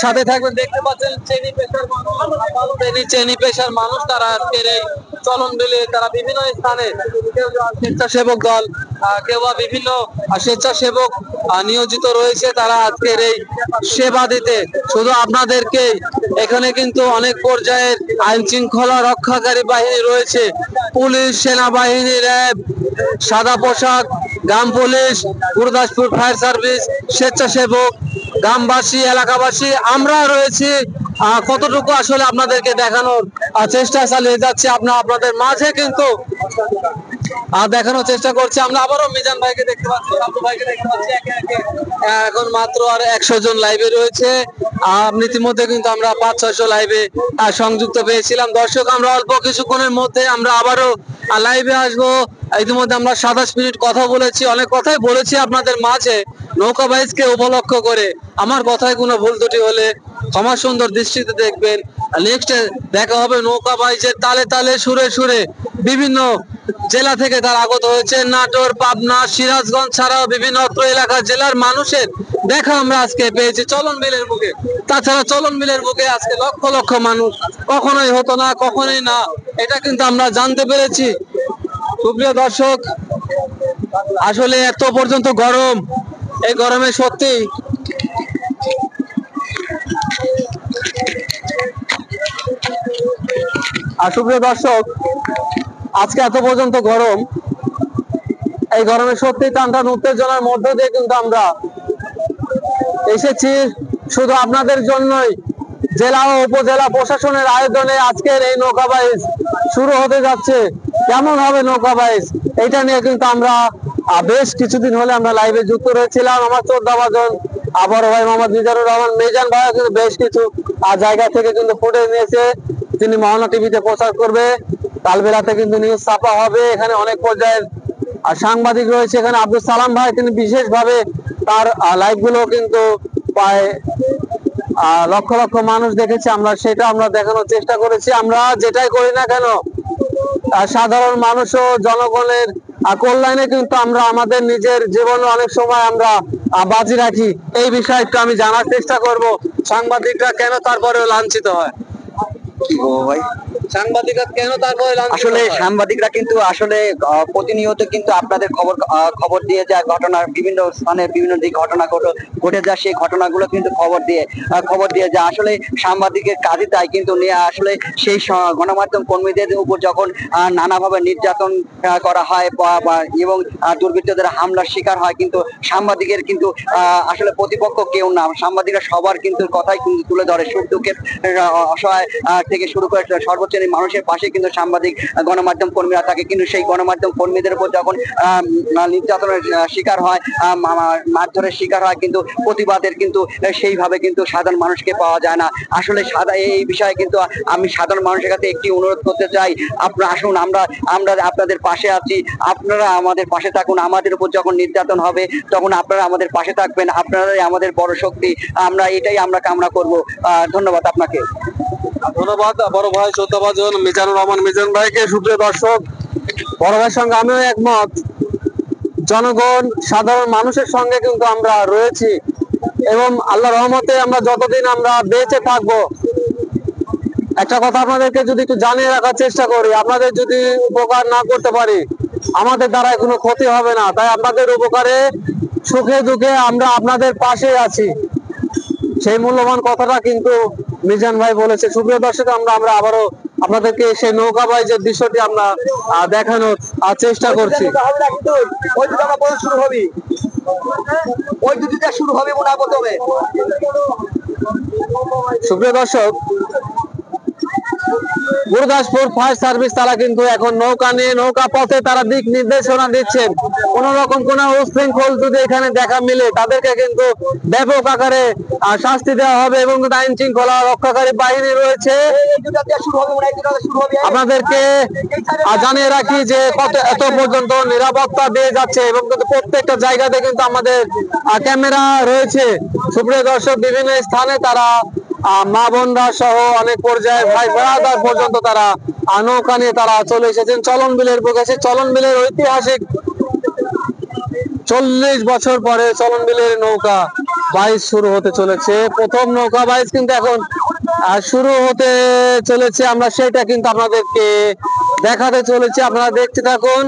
সাথে থাকবেন। দেখতে পাচ্ছেন চেনি পেশার মানুষ তারা আজকের এই চলন বিলে তারা বিভিন্ন স্থানে, কেউ স্বেচ্ছাসেবক দল, কেউ বিভিন্ন স্বেচ্ছাসেবক নিয়োজিত রয়েছে, তারা আজকের এই সেবা দিতে শুধু আপনাদেরকে। এখানে কিন্তু অনেক পর্যায়ের আইন শৃঙ্খলা রক্ষাকারী বাহিনী রয়েছে, পুলিশ, সেনাবাহিনী, র্যাব, সাদা পোশাক, গ্রাম পুলিশ, গুরুদাসপুর ফায়ার সার্ভিস, স্বেচ্ছাসেবক, গ্রামবাসী, এলাকাবাসী আমরা রয়েছি। কতটুকু আসলে আপনাদেরকে দেখানোর চেষ্টা চালিয়ে যাচ্ছে আপনাদের মাঝে কিন্তু দেখানোর চেষ্টা করছি। আমরা আবারও মিজান ভাইকে দেখতে পাচ্ছি, আব্দু ভাইকে দেখতে পাচ্ছি। একে একে এখন মাত্র আর 100 জন লাইভে রয়েছে। ইতিমধ্যে কিন্তু আমরা 500-600 লাইভে সংযুক্ত পেয়েছিলাম। দর্শক, আমরা অল্প কিছুক্ষণের মধ্যে আমরা আবারও লাইভে আসবো। ইতিমধ্যে আমরা 27 মিনিট কথা বলেছি, অনেক কথাই বলেছি আপনাদের মাঝে নৌকা বাইচকে উপলক্ষ করে। আমার কথায় কোনো ভুল ত্রুটি হলে ক্ষমা সুন্দর দৃষ্টিতে দেখবেন। নেক্সট দেখা হবে নৌকা বাইচের তালে তালে, সুরে সুরে বিভিন্ন জেলা থেকে তারা আগত হয়েছে। নাটোর, পাবনা, সিরাজগঞ্জ ছাড়াও বিভিন্ন অত্র এলাকার জেলার মানুষের দেখা আমরা আজকে পেয়েছি চলন বিলের বুকে। তাছাড়া চলন বিলের বুকে আজকে লক্ষ লক্ষ মানুষ, কখনোই হতো না, কখনোই না, এটা কিন্তু আমরা জানতে পেরেছি। সুপ্রিয় দর্শক, আসলে এত পর্যন্ত গরম, এই গরমে সত্যি সুপ্রিয় দর্শক, আজকে এত পর্যন্ত গরম, এই গরমে সত্যি টানটান উত্তেজনার মধ্য দিয়ে কিন্তু আমরা এসেছি শুধু আপনাদের জন্যই। জেলা ও উপজেলা প্রশাসনের আয়োজনে আজকের এই নৌকা বাইচ শুরু হতে যাচ্ছে। কেমন হবে নৌকা বাইচ, এটা নিয়ে কিন্তু আমরা বেশ কিছুদিন হলে আমরা লাইভে যুক্ত রয়েছিলাম। আমার শ্রদ্ধাভাজন বড় ভাই মোহাম্মদ মিজানুর রহমান মিজান ভাই কিন্তু বেশ কিছু জায়গা থেকে কিন্তু ফুটেজ নিয়েছে, তিনি মোহনা টিভিতে প্রচার করবে। কালবেলাতে কিন্তু নিউজ ছাপা হবে। এখানে অনেক পর্যায়ের সাংবাদিক রয়েছে। এখানে আব্দুল সালাম ভাই তিনি বিশেষভাবে তার লাইভ গুলো কিন্তু প্রায় লক্ষ লক্ষ মানুষ দেখেছে, আমরা দেখানোর চেষ্টা করেছি। আমরা যেটাই করি না কেন সাধারণ মানুষ ও জনগণের কল্যাণে কিন্তু আমরা আমাদের নিজের জীবনে অনেক সময় আমরা বাজি রাখি। এই বিষয়ে একটু আমি জানার চেষ্টা করব, সাংবাদিকরা কেন তারপরেও লাঞ্ছিত হয়? কি বলবো ভাই, সাংবাদিকরা কেন তারপরে লাঞ্ছিত আসলে হয়? সাংবাদিকরা কিন্তু আসলে প্রতিনিয়ত কিন্তু আপনাদের খবর দিয়ে যায়, ঘটনা বিভিন্ন স্থানে বিভিন্ন দিক ঘটনা ঘটে যায়, সেই ঘটনাগুলো কিন্তু খবর দিয়ে যায়। আসলে সাংবাদিকের কাজই তাই, কিন্তু নিয়ে আসলে সেই গণমাধ্যম কর্মীদের উপর যখন নানাভাবে নির্যাতন করা হয় এবং দুর্বৃত্তদের হামলার শিকার হয়, কিন্তু সাংবাদিকের কিন্তু আসলে প্রতিপক্ষ কেউ না। সাংবাদিকরা সবার কিন্তু কথাই কিন্তু তুলে ধরে, সুখ দুঃখের অসহায় থেকে শুরু করে সর্বশ্রেণীর মানুষের পাশে কিন্তু সাংবাদিক গণমাধ্যম কর্মীরা থাকে। কিন্তু সেই গণমাধ্যম কর্মীদের উপর যখন নির্যাতনের শিকার হয়, মারধরের শিকার হয়, কিন্তু প্রতিবাদের কিন্তু সেইভাবে কিন্তু সাধারণ মানুষকে পাওয়া যায় না। আসলে এই বিষয়ে কিন্তু আমি সাধারণ মানুষের কাছে একটি অনুরোধ করতে চাই, আপনারা আসুন, আমরা আপনাদের পাশে আছি, আপনারা আমাদের পাশে থাকুন। আমাদের উপর যখন নির্যাতন হবে তখন আপনারা আমাদের পাশে থাকবেন, আপনারাই আমাদের বড় শক্তি। এটাই আমরা কামনা করব। ধন্যবাদ আপনাকে। ধন্যবাদ বড় ভাই শ্রদ্ধাভাজন মিজানুর রহমান মিজান ভাইকে। সুপ্রিয় দর্শক, বড় ভাইয়ের সঙ্গে আমিও একমত। জনগণ সাধারণ মানুষের সঙ্গে কিন্তু আমরা রয়েছি এবং আল্লাহ রহমতে আমরা যতদিন আমরা বেঁচে থাকবো, একটা কথা আপনাদেরকে যদি একটু জানিয়ে রাখার চেষ্টা করি, আপনাদের যদি উপকার না করতে পারি আমাদের দ্বারা কোনো ক্ষতি হবে না। তাই আপনাদের উপকারে সুখে দুঃখে আমরা আপনাদের পাশে আছি, সেই মূল্যবান কথাটা কিন্তু মিজান ভাই বলেছে। সুপ্রিয় দর্শক, আমরা আবারও আপনাদেরকে সেই নৌকা বাইজের দৃশ্যটি আমরা দেখানোর চেষ্টা করছি। সুপ্রিয় দর্শক, গুরুদাসপুর ফায়ার সার্ভিস তারা কিন্তু এখন নৌকা নিয়ে নৌকা পথে তারা দিক নির্দেশনা দিচ্ছেন। কোন রকম কোন উশৃঙ্খল যদি এখানে দেখা মিলে তাদেরকে কিন্তু ব্যাপক আকারে শাস্তি দেওয়া হবে এবং আইন শৃঙ্খলা রক্ষাকারী বাহিনী রয়েছে। আপনাদেরকে জানিয়ে রাখি যে এত পর্যন্ত নিরাপত্তা দিয়ে যাচ্ছে এবং কিন্তু প্রত্যেকটা জায়গাতে কিন্তু আমাদের ক্যামেরা রয়েছে। সুপ্রিয় দর্শক, বিভিন্ন স্থানে তারা মা বোনরা সহ অনেক পর্যায়ে ভাই বেড়াদার পর্যন্ত তারা নৌকা নিয়ে তারা চলে এসেছেন চলন বিলের বুকে। চলন বিলের ঐতিহাসিক 40 বছর পরে চলন বিলের নৌকা বাইচ শুরু হতে চলেছে। প্রথম নৌকা বাইচ কিন্তু এখন শুরু হতে চলেছে, আমরা সেটা কিন্তু আপনাদেরকে দেখাতে চলেছি, আপনারা দেখতে থাকুন।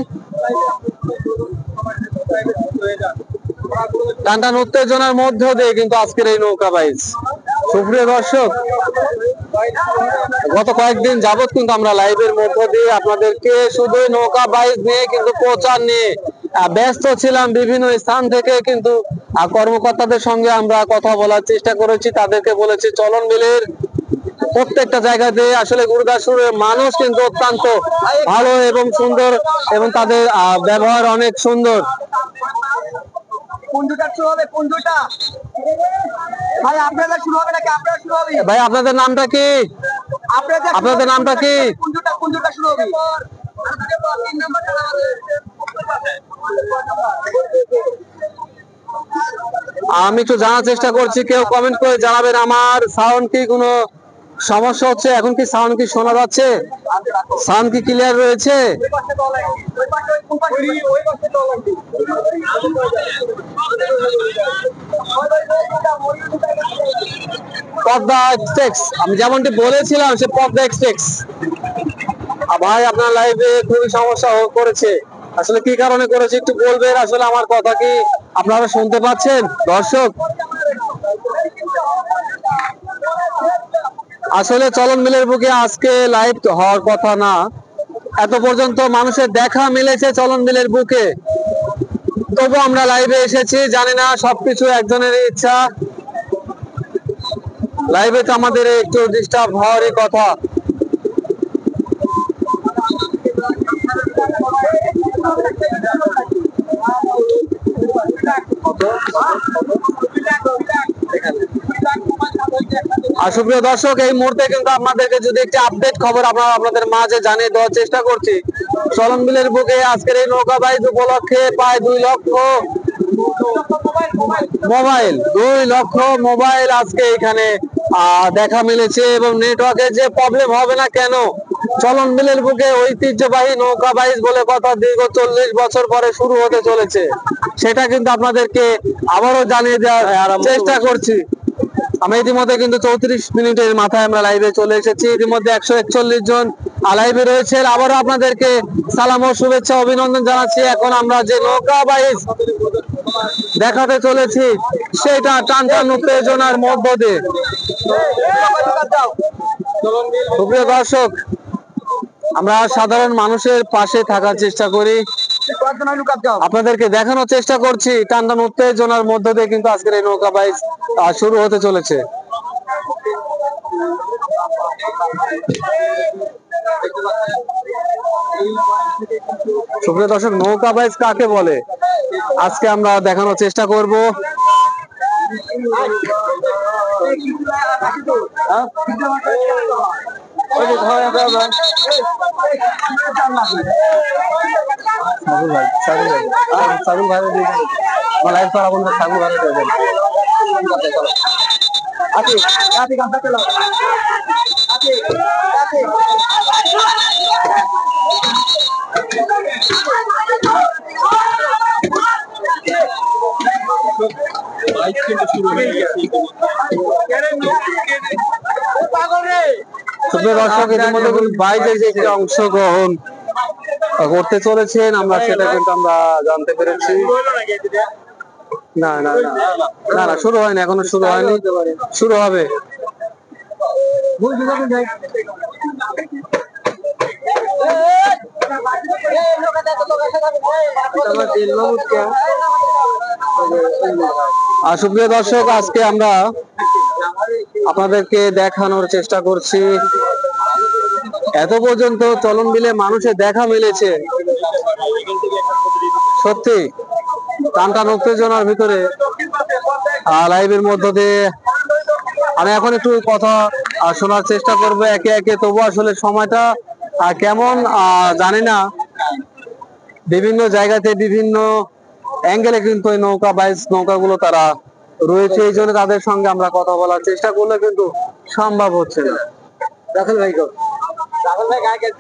টানটান উত্তেজনার মধ্য দিয়ে কিন্তু আজকের এই নৌকা বাইচ। সুপ্রিয় দর্শক, গত কয়েকদিন যাবত কিন্তু আমরা লাইভের মধ্য দিয়ে আপনাদেরকে শুধু নৌকা বাইচ নিয়ে কিন্তু প্রচার নিয়ে ব্যস্ত ছিলাম। বিভিন্ন স্থান থেকে কিন্তু কর্মকর্তাদের সঙ্গে আমরা কথা বলার চেষ্টা করেছি, তাদেরকে বলেছি চলন বিলের প্রত্যেকটা জায়গাতে আসলে গুরুদাসপুরের মানুষ কিন্তু অত্যন্ত ভালো এবং সুন্দর এবং তাদের ব্যবহার অনেক সুন্দর। ভাই আপনাদের নামটা কি? আপনাদের নামটা কি? আমি একটু জানার চেষ্টা করছি, কেউ কমেন্ট করে জানাবেন আমার সাউন্ড কি কোনো সমস্যা হচ্ছে? এখন কি সাউন্ড কি শোনা যাচ্ছে? সাউন্ড কি ক্লিয়ার রয়েছে? পদ্মা এক্সপ্রেস, আমি যেমনটি বলেছিলাম সে পদ্মা এক্সপ্রেস। ভাই আপনার লাইভে খুবই সমস্যা করেছে, আসলে কি কারণে করেছে একটু বলবেন? আসলে আমার কথা কি আপনারা শুনতে পাচ্ছেন দর্শক? আসলে চলন বিলের বুকে আজকে লাইভ হওয়ার কথা না, এত পর্যন্ত মানুষের দেখা মিলেছে চলন বিলের বুকে, তবু আমরা লাইভে এসেছি। জানি না সবকিছু একজনের ইচ্ছা, লাইভে তো আমাদের একটু ডিস্টার্ব হওয়ারই কথা। সুপ্রিয় দর্শক, এই মুহূর্তে কিন্তু আপনাদেরকে যদি একটি আপডেট খবর আপনাদের মাঝে জানিয়ে দেওয়ার চেষ্টা করছি। চলন বিলের বুকে আজকের এই নৌকা বাইচ উপলক্ষে প্রায় 2 লক্ষ মোবাইল আজকে এখানে দেখা মিলেছে এবং নেটওয়ার্কের যে প্রবলেম হবে না কেন, চলন বিলের বুকে ঐতিহ্যবাহী নৌকা বাইচ বলে কথা দীর্ঘ 40 বছর পরে শুরু হতে চলেছে, সেটা কিন্তু আপনাদেরকে আবারও জানিয়ে দেওয়ার চেষ্টা করছি। আমরা ইতিমধ্যে কিন্তু 34 মিনিটের মাথায় আমরা লাইভে চলে এসেছি। ইতিমধ্যে 141 জন লাইভে রয়েছে। আবারও আপনাদেরকে সালাম ও শুভেচ্ছা অভিনন্দন জানাচ্ছি। এখন আমরা যে নৌকা বাইচ দেখাতে চলেছি সেটা টানটান উত্তেজনার মধ্য দিয়ে। সুপ্রিয় দর্শক, আমরা সাধারণ মানুষের পাশে থাকার চেষ্টা করি, আপনাদেরকে দেখানোর চেষ্টা করছি টানটান উত্তেজনার মধ্য দিয়ে কিন্তু আজকের এই নৌকা বাইচ শুরু হতে চলেছে। সুপ্রিয় দর্শক, নৌকা বাইচ কাকে বলে আজকে আমরা দেখানোর চেষ্টা করব। দর্শক, ইতিমধ্যে বাইরের যে একটি অংশগ্রহণ করতে চলেছেন আমরা সেটা কিন্তু আমরা জানতে পেরেছি। না না না না, শুরু হয়নি, এখনো শুরু হয়নি, শুরু হবে। আর সুপ্রিয় দর্শক, আজকে আমরা আপনাদেরকে দেখানোর চেষ্টা করছি এত পর্যন্ত চলন বিলে মানুষের দেখা মিলেছে সত্যি টানটান উত্তেজনার ভিতরে। লাইভের মধ্য দিয়ে আমি এখন একটু কথা শোনার চেষ্টা করবো একে একে, তবু আসলে সময়টা কেমন জানি না। বিভিন্ন জায়গাতে বিভিন্ন অ্যাঙ্গেলে কিন্তু এই নৌকা বাইচ নৌকাগুলো তারা রয়েছে, এই জন্য তাদের সঙ্গে আমরা কথা বলার চেষ্টা করলে কিন্তু সম্ভব হচ্ছে না। রাখেল ভাই গো, রাখেল ভাই গায়ে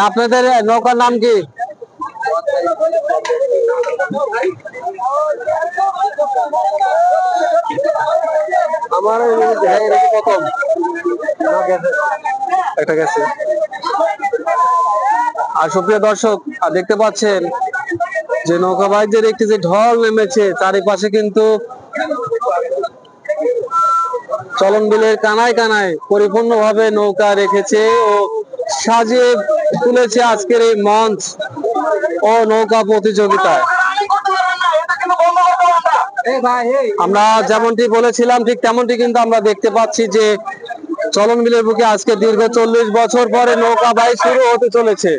আপনাদের নৌকার নাম কি? আমার প্রথম একটা গেছে। আর সুপ্রিয় দর্শক, দেখতে পাচ্ছেন যে নৌকা বাইচের একটি যে ঢল নেমেছে, চারিপাশে কিন্তু চলন বিলের কানায় কানায় পরিপূর্ণভাবে নৌকা রেখেছে ও সাজিয়ে তুলেছে আজকের এই মঞ্চ ও নৌকা প্রতিযোগিতায়। আমরা যেমনটি বলেছিলাম ঠিক তেমনটি কিন্তু আমরা দেখতে পাচ্ছি যে চলন বিলের বুকে আজকে দীর্ঘ 40 বছর পরে নৌকা বাইচ শুরু হতে চলেছে।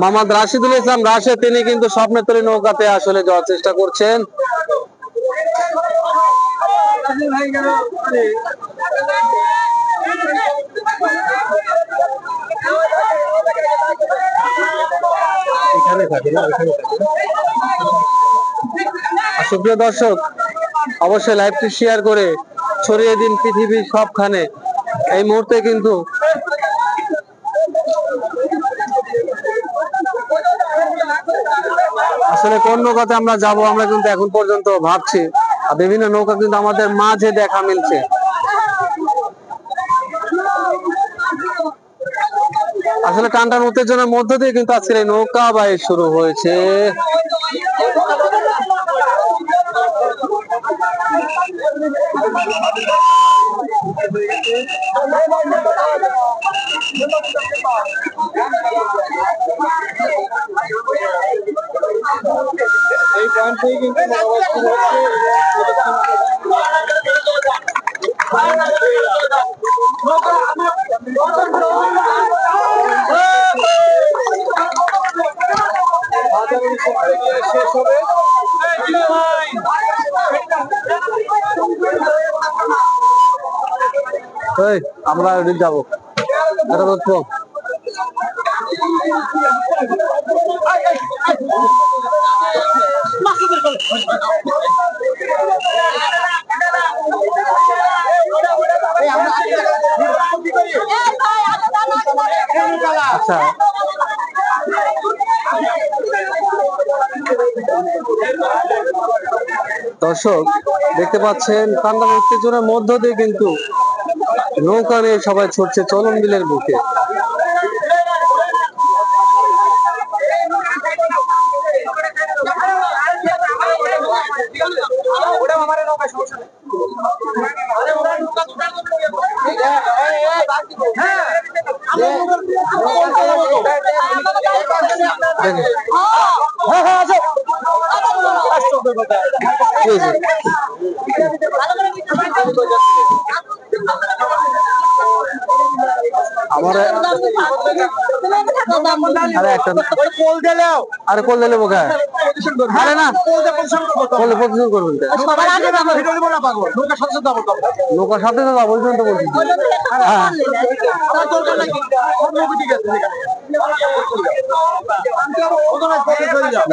মোহাম্মদ রাশিদুল ইসলাম রাশেদ, তিনি কিন্তু স্বপ্নের তরী নৌকাতে আসলে যাওয়ার চেষ্টা করছেন। সুপ্রিয় দর্শক, অবশ্যই লাইভটি শেয়ার করে ছড়িয়ে দিন পৃথিবীর সবখানে। এই মুহূর্তে কিন্তু আসলে কোন নৌকাতে আমরা যাব আমরা কিন্তু এখন পর্যন্ত ভাবছি, আর বিভিন্ন নৌকা কিন্তু আমাদের মাঝে দেখা মিলছে। আসলে টানটান উত্তেজনার মধ্য দিয়ে কিন্তু আজকের এই নৌকা বাইচ শুরু হয়েছে। এই পয়েন্ট থেকে কিন্তু নৌকা শুরু হচ্ছে শেষ হবে। আমরা যাবো আচ্ছা দর্শক দেখতে পাচ্ছেন কান্দান উত্তেজনার মধ্য দিয়ে কিন্তু নৌকা নিয়ে সবাই ছুটছে চলন বিলের বুকে। আমার আরে একটা আরে কোল দিলে বোকা আরে না কোলে পজিশন করবেন নৌকার সাথে তো যাবো ওই জন্য তো বলছি।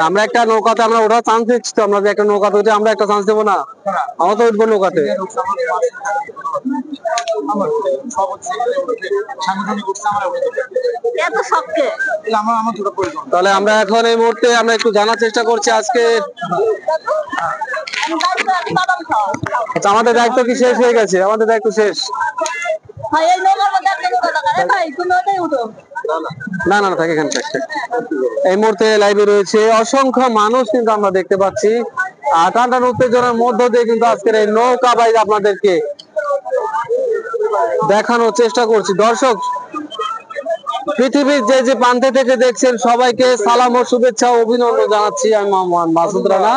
আমরা একটা নৌকাতে আমরা ওঠার চান্স দিচ্ছি তো আমরা যে একটা নৌকাতে উঠে আমরা একটা চান্স দেবো না আমরা তো উঠবো নৌকাতে। তাহলে আমরা এখন এই মুহূর্তে আমরা একটু জানার চেষ্টা করছি আজকে আচ্ছা আমাদের দায়িত্ব কি শেষ হয়ে গেছে? আমাদের দায়িত্ব শেষ না না থাকে এখানে এই মুহূর্তে লাইভে রয়েছে অসংখ্য মানুষ কিন্তু আমরা দেখতে পাচ্ছি আর টানটান উত্তেজনার মধ্য দিয়ে কিন্তু আজকের এই নৌকা বাইচ আপনাদেরকে দেখানোর চেষ্টা করছি। দর্শক পৃথিবীর যে যে প্রান্তে থেকে দেখছেন সবাইকে সালাম ও শুভেচ্ছা ও অভিনন্দন জানাচ্ছি। আমি মোহাম্মদ মাসুদ রানা।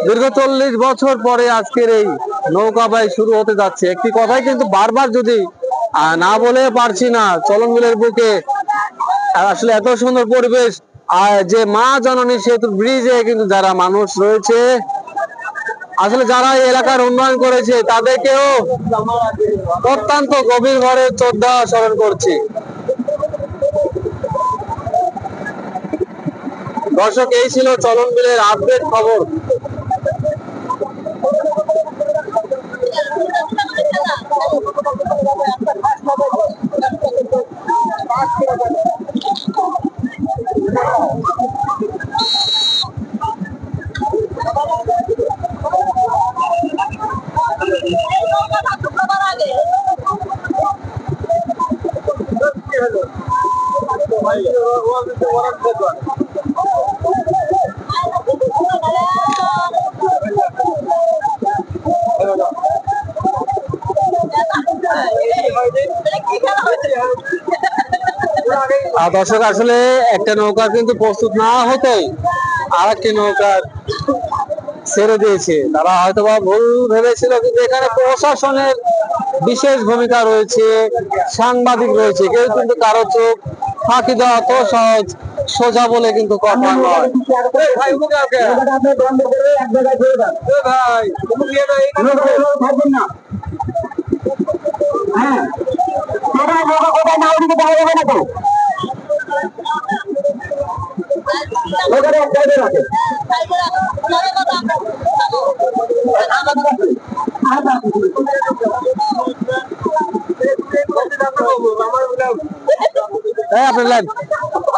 দীর্ঘ 40 বছর পরে আজকের এই নৌকা বাইচ শুরু হতে যাচ্ছে। একটি কথাই কিন্তু বারবার যদি না বলে পারছি না, চলন বিলের বুকে আসলে এত সুন্দর পরিবেশ আর যে মা জননী সেতু ব্রিজে কিন্তু যারা মানুষ রয়েছে আসলে যারা এই এলাকার উন্নয়ন করেছে তাদেরকেও অত্যন্ত গভীর ভাবে শ্রদ্ধা স্মরণ করছি। দর্শক এই ছিল চলন বিলের আপডেট খবর। দর্শক আসলে একটা নৌকা কিন্তু প্রস্তুত না হতেই আর একটি নৌকা ছেড়ে দিয়েছে। তারা হয়তো বা ভুল ভেবেছিল, কিন্তু এখানে প্রশাসনের বিশেষ ভূমিকা রয়েছে, সাংবাদিক রয়েছে। কেউ কিন্তু কারো চোখ ফাঁকি দেওয়া তো সহজ সোজা বলে কিন্তু কথা নয়।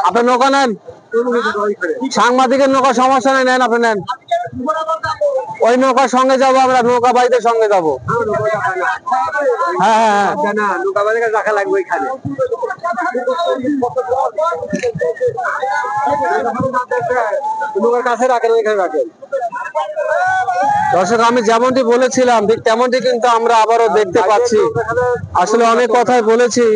আপনার নৌকা নেন, সাংবাদিকের নৌকা সমস্যা নেই, নেন আপনি নেন। ওই নৌকার সঙ্গে যাবো আমরা, নৌকা বাইদের সঙ্গে যাবো। হ্যাঁ হ্যাঁ হ্যাঁ নৌকা বাইদের রাখা লাগবে এখানে। নৌকার কাছে রাখেন, এখানে রাখেন। দর্শক আমি যেমনটি বলেছিলাম ঠিক তেমনটি কিন্তু আমরা আবারও দেখতে পাচ্ছি। আসলে অনেক কথাই বলেছি,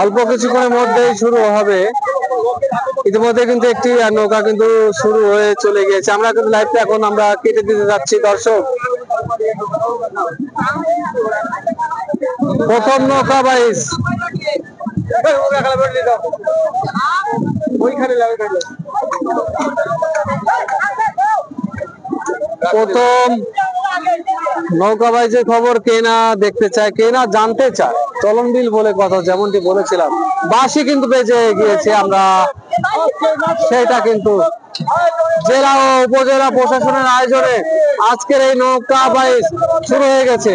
অল্প কিছুক্ষণের মধ্যেই শুরু হবে। ইতিমধ্যে কিন্তু একটি নৌকা কিন্তু শুরু হয়ে চলে গিয়েছে। আমরা কিন্তু লাইভটা এখন আমরা কেটে দিতে যাচ্ছি দর্শক। প্রথম নৌকা বাইস প্রথম নৌকা বাইজের খবর কে না দেখতে চায়, কে না জানতে চায়, চলন বিল বলে কথা যেমনটি বলেছিলাম, বাঁশি কিন্তু বেজে গিয়েছে। আমরা সেটা কিন্তু জেলা ও উপজেলা প্রশাসনের আয়োজনে আজকের এই নৌকা বাইচ শুরু হয়ে গেছে।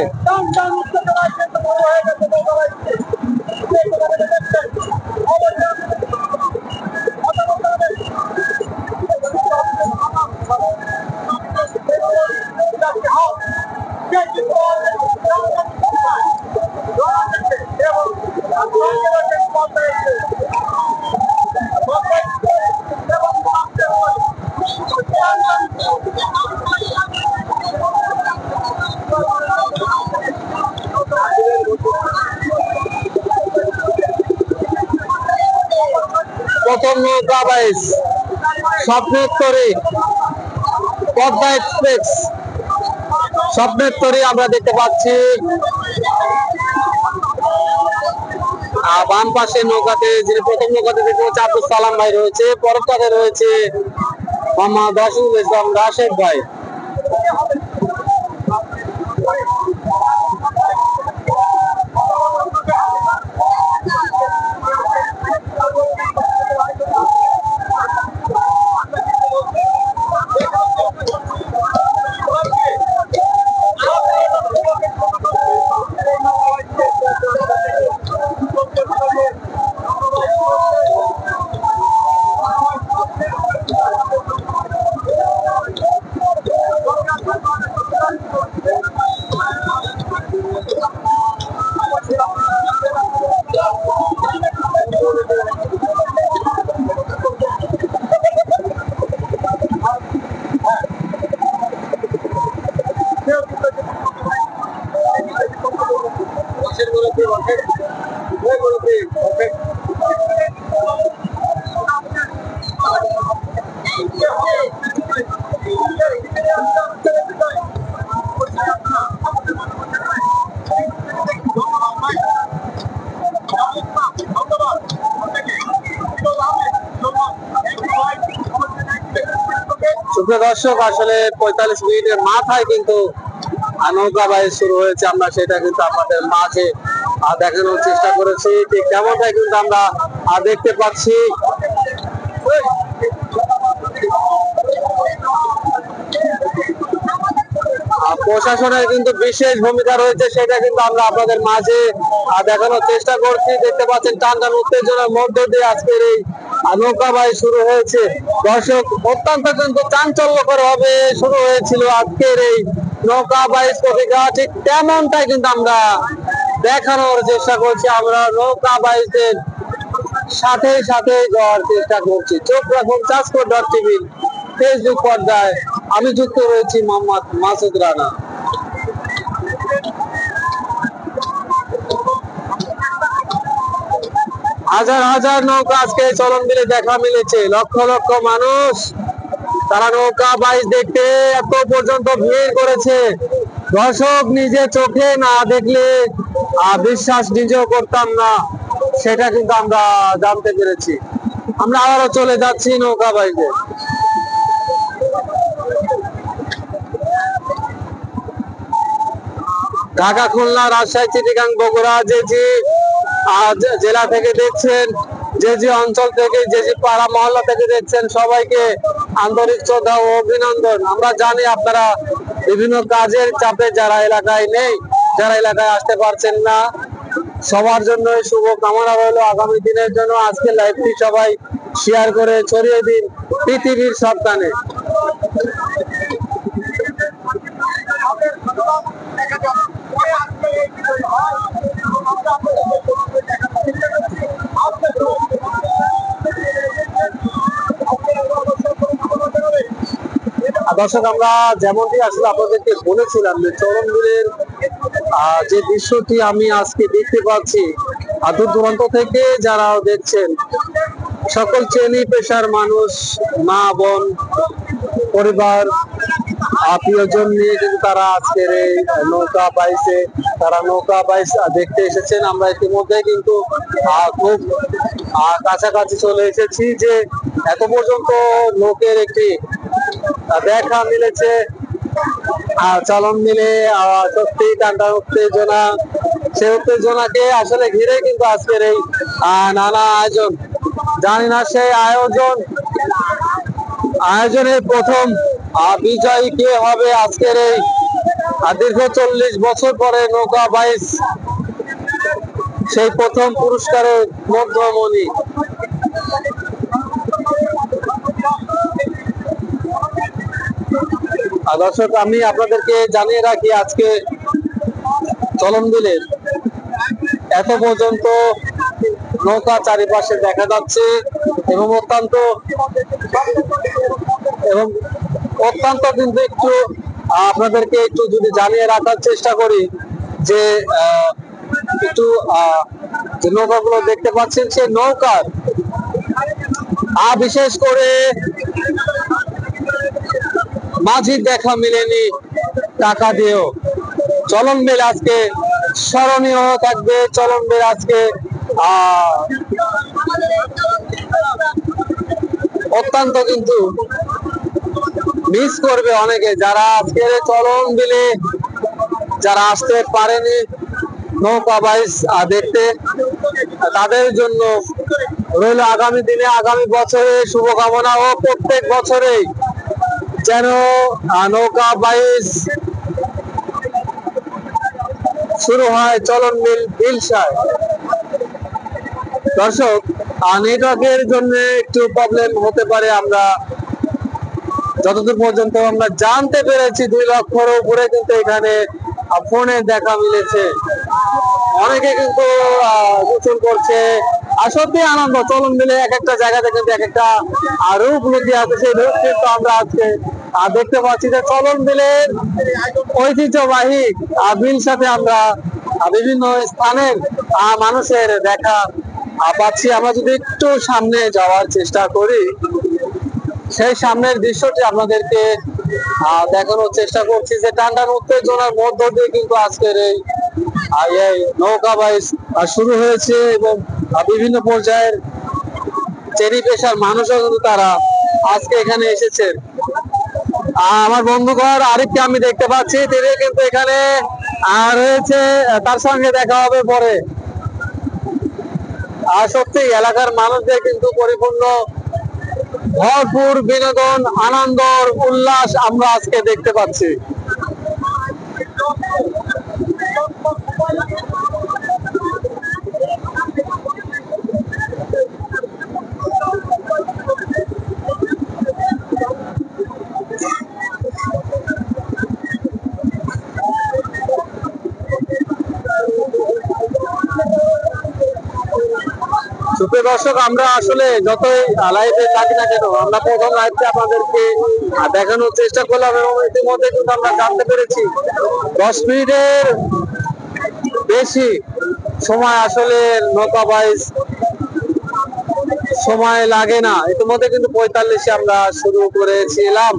প্রথম নৌকা বাইচ স্বপ্নের তরী পদ্মা এক্সপ্রেস, স্বপ্নের তরী আমরা দেখতে পাচ্ছি। বাম পাশে নৌকাতে যিনি প্রথম নৌকাতে দেখতে পাচ্ছি আব্দুল সালাম ভাই রয়েছে, পরবর্তীতে রয়েছে মোহাম্মদ রাশিদুল ইসলাম রাশেদ ভাই। দর্শক আসলে 45 মিনিটের মাথায় কিন্তু নৌকা বাইচ শুরু হয়েছে। আমরা সেটা কিন্তু আমাদের মাঝে দেখানোর চেষ্টা করেছি, ঠিক তেমনটাই কিন্তু আমরা দেখতে পাচ্ছি। প্রশাসনের কিন্তু বিশেষ ভূমিকা রয়েছে, সেটা কিন্তু আমরা আপনাদের মাঝে দেখানোর চেষ্টা করছি। দেখতে পাচ্ছেন টান টান উত্তেজনার মধ্য দিয়ে আজকের এই নৌকা বাইচ শুরু হয়েছে। দর্শক অত্যন্ত কিন্তু চাঞ্চল্যকর ভাবে শুরু হয়েছিল আজকের এই নৌকা বাইচ প্রতিক্রিয়া, ঠিক তেমনটাই কিন্তু আমরা দেখানোর চেষ্টা করছি। আমরা নৌকা বাইচের সাথে সাথে যাওয়ার চেষ্টা করছি। চোখ রাখুন চাষকর.টিভি ফেসবুক পর্দায়। আমি যুক্ত রয়েছি মোহাম্মদ মাসুদ রানা। হাজার হাজার নৌকা আজকে চলন বিলে দেখা মিলেছে, লক্ষ লক্ষ মানুষ তারা নৌকা বাইচ দেখতে এত পর্যন্ত ভিড় করেছে। দর্শক নিজে চোখে না দেখলে বিশ্বাস নিজেও করতাম না, সেটা কিন্তু আমরা জানতে পেরেছি। আমরা আবারও চলে যাচ্ছি নৌকা বাইচে। ঢাকা, খুলনা, রাজশাহী, চিটাগাং, বগুড়া যে জেলা থেকে দেখছেন, যে অঞ্চল থেকে, যে পাড়া মহল্লা থেকে দেখছেন, সবাইকে আন্তরিক শ্রদ্ধা ও অভিনন্দন। আমরা জানি আপনারা বিভিন্ন কাজের চাপে যারা এলাকায় নেই, যারা এলাকায় আসতে পারছেন না, সবার জন্য শুভ কামনা রইল আগামী দিনের জন্য। আজকে লাইভটি সবাই শেয়ার করে ছড়িয়ে দিন পৃথিবীর সব স্থানে। দর্শক, আমরা যেমনটি আসলে আপনাদেরকে বলেছিলাম যে চলনবিলের যে দৃশ্যটি আমি আজকে দেখতে পাচ্ছি, দূর দূরান্ত থেকে যারা দেখছেন সকল শ্রেণী পেশার মানুষ, মা বোন, পরিবার, প্রিয়জন নিয়ে কিন্তু তারা আজকের এই নৌকা বাইচ দেখতে এসেছেন। আমরা ইতিমধ্যে কিন্তু খুব কাছাকাছি চলে এসেছি, যে এত পর্যন্ত লোকের একটি দেখা মিলেছে। চলন মিলে সত্যি টানটান উত্তেজনা, সেই উত্তেজনাকে আসলে ঘিরে কিন্তু আজকের এই নানা আয়োজন। জানি না সেই আয়োজনের প্রথম বিজয়ী কে হবে আজকের এই দীর্ঘ 40 বছর পরে নৌকা বাইচ সেই প্রথম পুরস্কারের মধ্যমণি। দর্শক, আমি আপনাদেরকে জানিয়ে রাখি, আজকে চলন বিলের এত পর্যন্ত নৌকা চারিপাশে দেখা যাচ্ছে এবং অত্যন্ত কিন্তু একটু আপনাদেরকে একটু যদি জানিয়ে রাখার চেষ্টা করি যে একটু যে নৌকাগুলো দেখতে পাচ্ছেন, সে নৌকার বিশেষ করে মাঝির দেখা মিলেনি টাকা দিয়েও। চলন বিল আজকে স্মরণীয় থাকবে। চলন বিল আজকে অত্যন্ত কিন্তু মিস করবে অনেকে, যারা আজকের চলন বিলে যারা আসতে পারেনি নৌকা বাইচ দেখতে, তাদের জন্য রইল আগামী দিনে, আগামী বছরে শুভকামনা ও প্রত্যেক বছরেই যেন নৌকা বাইচ শুরু হয় চলন বিল বিলসায়। দর্শক, নেটওয়ার্কের জন্য একটু প্রবলেম হতে পারে। আমরা যতদূর পর্যন্ত আমরা জানতে পেরেছি 2 লক্ষের উপরে কিন্তু এখানে ফোনে দেখা মিলেছে। অনেকে কিন্তু গোসল করছে। সত্যি আনন্দ। চলন মিলে এক একটা জায়গাতে কিন্তু এক একটা রূপ লুকিয়ে আছে, সেই রূপ কিন্তু আমরা আজকে দেখতে পাচ্ছি। যে চলন বিলের ঐতিহ্যবাহী বিল সাথে আমরা বিভিন্ন স্থানের মানুষের দেখা পাচ্ছি। আমরা যদি একটু সামনে যাওয়ার চেষ্টা করি, সেই সামনের দৃশ্যটি আপনাদেরকে দেখানোর চেষ্টা করছি, যে টানটান উত্তেজনার মধ্য দিয়ে কিন্তু আজকের এই নৌকা বাইচ শুরু হয়েছে এবং বিভিন্ন পর্যায়ের শ্রেণী পেশার মানুষও কিন্তু তারা আজকে এখানে এসেছেন। আমার বন্ধুঘর আরিফকে আমি দেখতে পাচ্ছি, তিনি কিন্তু এখানে রয়েছে, তার সঙ্গে দেখা হবে পরে। সত্যি এলাকার মানুষদের কিন্তু পরিপূর্ণ ভরপুর বিনোদন, আনন্দ, উল্লাস আমরা আজকে দেখতে পাচ্ছি। সুপ্রিয় দর্শক, আমরা আসলে যতই লাইভে থাকি না কেন, আমরা প্রথম লাইভে আপনাদেরকে দেখানোর চেষ্টা করলাম এবং ইতিমধ্যে কিন্তু আমরা জানতে পেরেছি 10 মিনিটের বেশি সময় আসলে নৌকা বাইচ সময় লাগে না। ইতিমধ্যে কিন্তু 45 আমরা শুরু করেছিলাম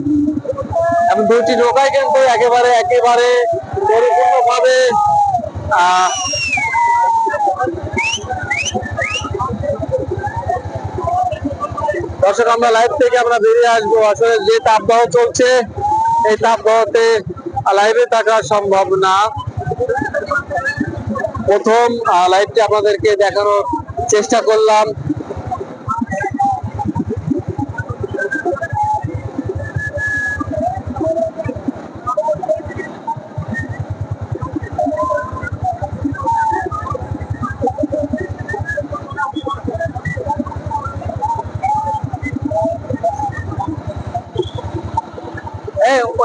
এবং 2টি নৌকায় কিন্তু একেবারে পরিপূর্ণভাবে দর্শক, আমরা লাইভ থেকে আমরা বেরিয়ে আসবো। আসলে যে তাপদাহ চলছে, এই তাপদাহতে লাইভে থাকা সম্ভব না। প্রথম লাইভটি আপনাদেরকে দেখানোর চেষ্টা করলাম।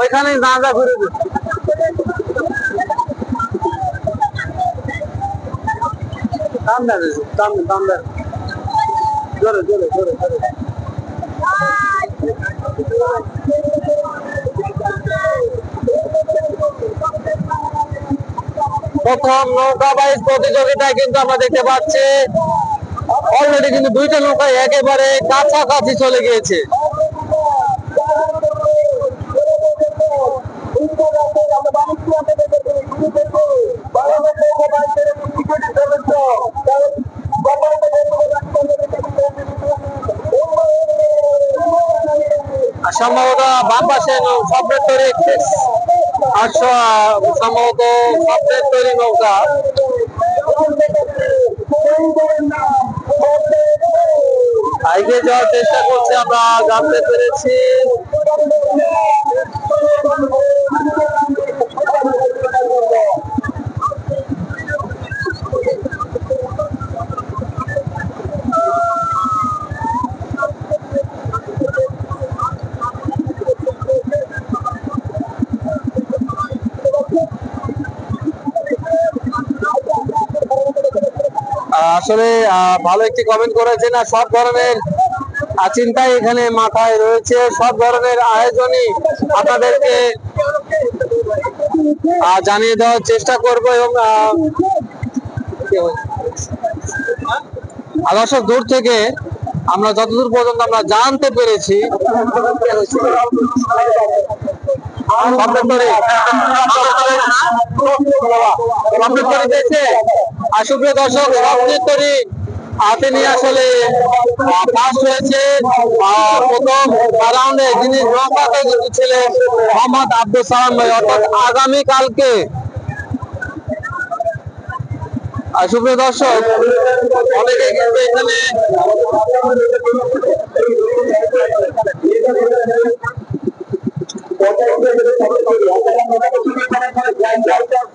ওইখানে না যা ঘুরে জোরে জোরে জোরে জোরে প্রথম নৌকা বাইচ প্রতিযোগিতায় কিন্তু আমরা দেখতে পাচ্ছি অলরেডি কিন্তু দুইটা নৌকায় একেবারে কাছাকাছি চলে গিয়েছে। সম্ভবত বাম পাশে স্বপ্নের তৈরি আর সম্ভবত স্বপ্নের তৈরি নৌকা। এগিয়ে যাওয়ার চেষ্টা করছে আমরা জানতে পেরেছি। আসলে ভালো একটি কমেন্ট করেছেন। আর সব ধরনের চিন্তাই এখানে মাথায় রয়েছে, সব ধরনের আয়োজনই আপনাদেরকে জানিয়ে দেওয়ার চেষ্টা করব। এবং দর্শক দূর থেকে আমরা যতদূর পর্যন্ত আমরা জানতে পেরেছি সুপ্রিয় দর্শক, স্বপ্নের তৈরি তিনি আসলে ফার্স্ট হয়েছে প্রথম রাউন্ডে, যিনি নৌকাতে কিন্তু ছিলেন মোহাম্মদ আব্দুল সালাম ভাই। অর্থাৎ আগামীকালকে সুপ্রিয় দর্শক অনেকে কিন্তু এখানে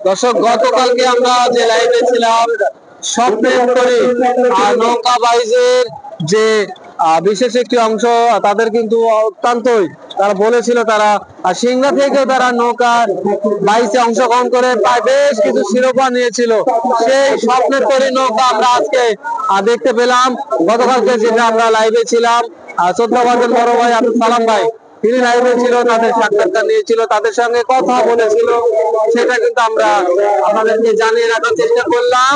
দর্শক গতকালকে আমরা যে লাইভে ছিলাম স্বপ্নের তৈরি নৌকা বাইজের যে বিশেষ একটি অংশ, তাদের কিন্তু অত্যন্তই তারা বলেছিল তারা সিংড়া থেকে তারা নৌকা বাইচে অংশগ্রহণ করে প্রায় বেশ কিছু শিরোপা নিয়েছিল। সেই স্বপ্নের তৈরি নৌকা আমরা আজকে দেখতে পেলাম। গতকালকে যেটা আমরা লাইভে ছিলাম চোদ্দাবাদের বড় ভাই আব্দুল সালাম ভাই, তিনি লাইভে ছিল, তাদের সাক্ষাৎকার নিয়েছিল, তাদের সঙ্গে কথা বলেছিল, সেটা কিন্তু আমরা আপনাদেরকে জানিয়ে রাখার চেষ্টা করলাম।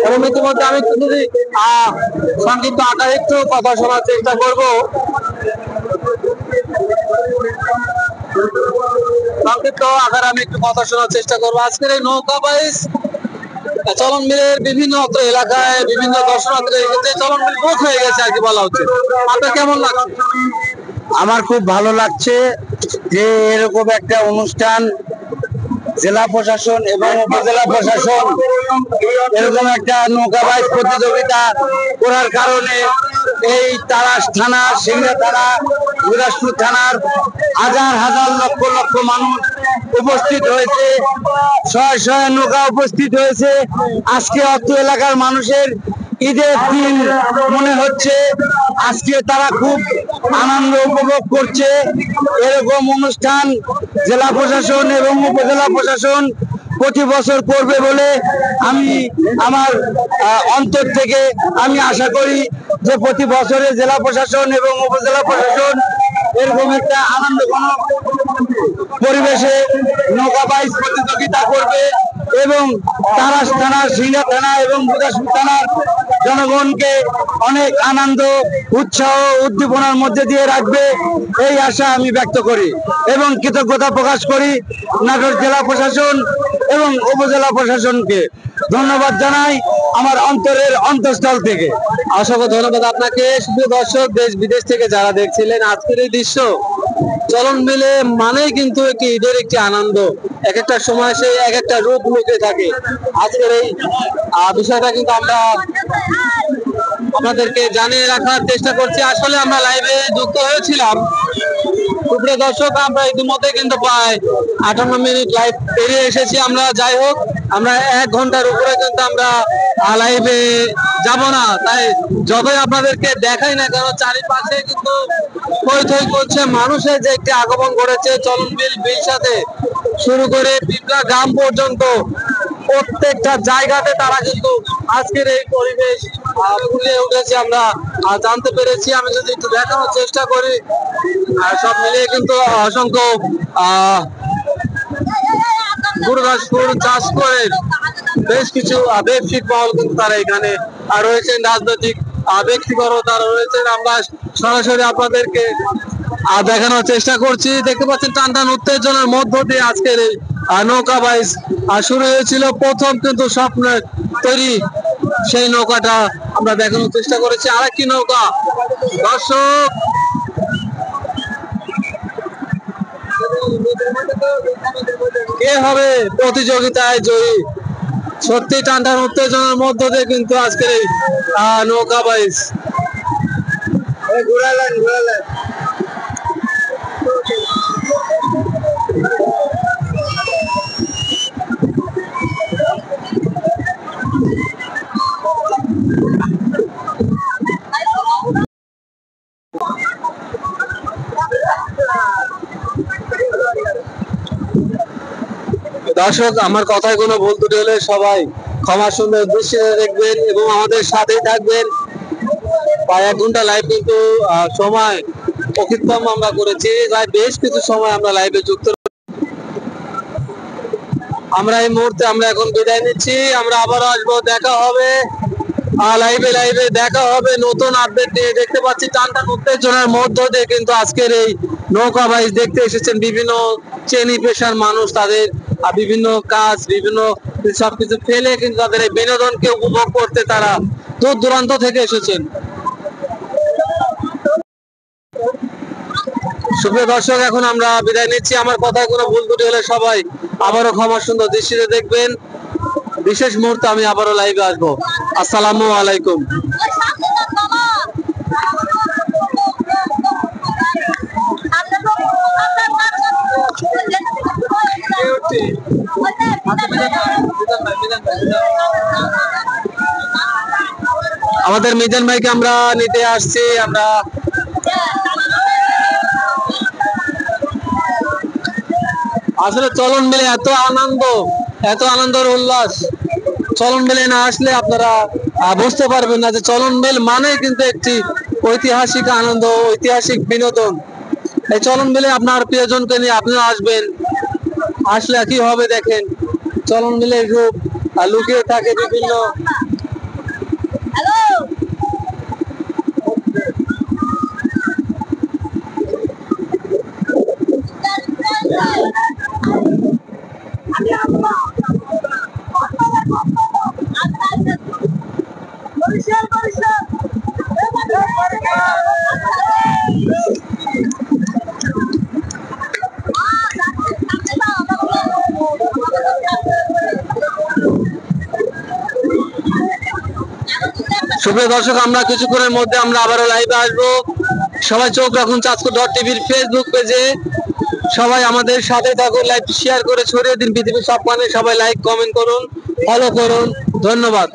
এবং ইতিমধ্যে আমি যদি সংক্ষিপ্ত আকারে একটু কথা শোনার চেষ্টা করব। সংক্ষিপ্ত আকারে আমি একটু কথা শোনার চেষ্টা করবো। আজকের এই নৌকা বাইচ চলন বিলের বিভিন্ন এলাকায় বিভিন্ন দর্শনার্থীদের ক্ষেত্রে চলন বিল বুক হয়ে গেছে আর কি বলা হচ্ছে। আপনার কেমন লাগছে? আমার খুব ভালো লাগছে যে এরকম একটা অনুষ্ঠান জেলা প্রশাসন এবং উপজেলা প্রশাসন এরকম একটা নৌকা বাইচ প্রতিযোগিতা করার কারণে এই তারাস থানা, সিংড়া থানা, গুরদাসপুর থানার হাজার হাজার লক্ষ লক্ষ মানুষ উপস্থিত হয়েছে, শয়ে শয়ে নৌকা উপস্থিত হয়েছে। আজকে অত্র এলাকার মানুষের ঈদের দিন মনে হচ্ছে, আজকে তারা খুব আনন্দ উপভোগ করছে। এরকম অনুষ্ঠান জেলা প্রশাসন এবং উপজেলা প্রশাসন প্রতি বছর করবে বলে আমি আমার অন্তর থেকে আমি আশা করি যে প্রতি বছরে জেলা প্রশাসন এবং উপজেলা প্রশাসন এরকম একটা আনন্দঘন পরিবেশে নৌকা বাইচ প্রতিযোগিতা করবে এবং তারাস থানা, সিংড়া থানা এবং গুরদাসপুর থানার জনগণকে অনেক আনন্দ, উৎসাহ, উদ্দীপনার মধ্যে দিয়ে রাখবে, এই আশা আমি ব্যক্ত করি এবং কৃতজ্ঞতা প্রকাশ করি নাটোর জেলা প্রশাসন এবং উপজেলা প্রশাসনকে ধন্যবাদ জানাই আমার অন্তরের অন্তঃস্থল থেকে। অসংখ্য ধন্যবাদ আপনাকে। সুপ্রিয় দর্শক, দেশ বিদেশ থেকে যারা দেখছিলেন আজকের এই দৃশ্য, চলন মিলে মানেই কিন্তু একটি ঈদের একটি আনন্দ, এক একটা সময় সে এক একটা রূপ লুকে থাকে। আজকের এই বিষয়টা কিন্তু আমরা আপনাদেরকে জানিয়ে রাখার চেষ্টা করছি। আসলে আমরা লাইভে যুক্ত হয়েছিলাম সুপ্রিয় দর্শক, আমরা ইতিমধ্যে কিন্তু প্রায় 58 মিনিট লাইভ পেরিয়ে এসেছি আমরা। যাই হোক, আমরা 1 ঘন্টার উপরে কিন্তু আমরা লাইভে যাব না, তাই যতই আপনাদেরকে দেখাই না কেন চারিপাশে কিন্তু থই থই করছে মানুষের যে একটি আগমন ঘটেছে। চলন বিল, বিলসাতে শুরু করে পিপলা গ্রাম পর্যন্ত প্রত্যেকটা জায়গাতে তারা কিন্তু আজকের এই পরিবেশ ফুটে উঠেছে আমরা জানতে পেরেছি। আমি যদি একটু দেখানোর চেষ্টা করি, সব মিলিয়ে কিন্তু অসংখ্য গুরুদাসপুর চাষ করে বেশ কিছু ব্যবসায়িক মহল কিন্তু তারা এখানে রয়েছেন, রাজনৈতিক ব্যক্তিগত তারা রয়েছেন। আমরা সরাসরি আপনাদেরকে দেখানোর চেষ্টা করছি। দেখতে পাচ্ছেন টান টান উত্তেজনার মধ্য দিয়ে আজকের এই নৌকা বাইচ শুরু হয়েছিল। প্রথম কিন্তু স্বপ্নের তৈরি সেই নৌকাটা আমরা দেখানোর চেষ্টা করেছি। আরেকটি নৌকা, দর্শক কে হবে প্রতিযোগিতায় জয়ী? সত্যি টান টান উত্তেজনার মধ্য দিয়ে কিন্তু আজকের এই নৌকা বাইচ ঘুরালেন। দর্শক, আমার কথায় কোনো ভুল ত্রুটি হলে সবাই ক্ষমা সুন্দর দৃষ্টিতে দেখবেন এবং আমাদের সাথেই থাকবেন। প্রায় 1 ঘন্টা লাইভ কিন্তু সময় অতিক্রম আমরা করেছি। প্রায় বেশ কিছু সময় আমরা লাইভে যুক্ত। আমরা এই মুহূর্তে আমরা এখন বিদায় নিচ্ছি। আমরা আবারও আসবো, দেখা হবে লাইভে দেখা হবে নতুন আপডেট নিয়ে। দেখতে পাচ্ছি টান টান উত্তেজনার মধ্য দিয়ে কিন্তু আজকের এই নৌকা বাইচ দেখতে এসেছেন বিভিন্ন শ্রেণী পেশার মানুষ। তাদের বিভিন্ন কাজ, বিভিন্ন সবকিছু ফেলে কিন্তু তাদের এই বিনোদনকে উপভোগ করতে তারা দূর দূরান্ত থেকে এসেছেন। সুপ্রিয় দর্শক, এখন আমরা বিদায় নিচ্ছি। আমার কথায় কোনো ভুল ত্রুটি হলে সবাই আবারও ক্ষমা সুন্দর দৃষ্টিতে দেখবেন। বিশেষ মুহূর্তে আমি আবারও লাইভে আসবো। আসসালামু আলাইকুম। আমাদের মিজান ভাইকে আমরা নিতে আসছি। আমরা আসলে চলন মেলে এত আনন্দের উল্লাস, চলন মেলে না আসলে আপনারা বুঝতে পারবেন না যে চলন মেল মানে কিন্তু একটি ঐতিহাসিক আনন্দ, ঐতিহাসিক বিনোদন। এই চলন মেলে আপনার প্রিয়জনকে নিয়ে আপনারা আসবেন। আসলে কি হবে দেখেন, চলন মেলের রূপ লুকিয়ে থাকে বিভিন্ন সুপ্রিয় দর্শক, আমরা কিছুক্ষণের মধ্যে আমরা আবারও লাইভে আসবো। সবাই চোখ রাখুন চাঁদপুর.টিভির ফেসবুক পেজে। সবাই আমাদের সাথে থাকুন, লাইভ শেয়ার করে ছড়িয়ে দিন পৃথিবীর সব কোণে। সবাই লাইক কমেন্ট করুন, ফলো করুন। ধন্যবাদ।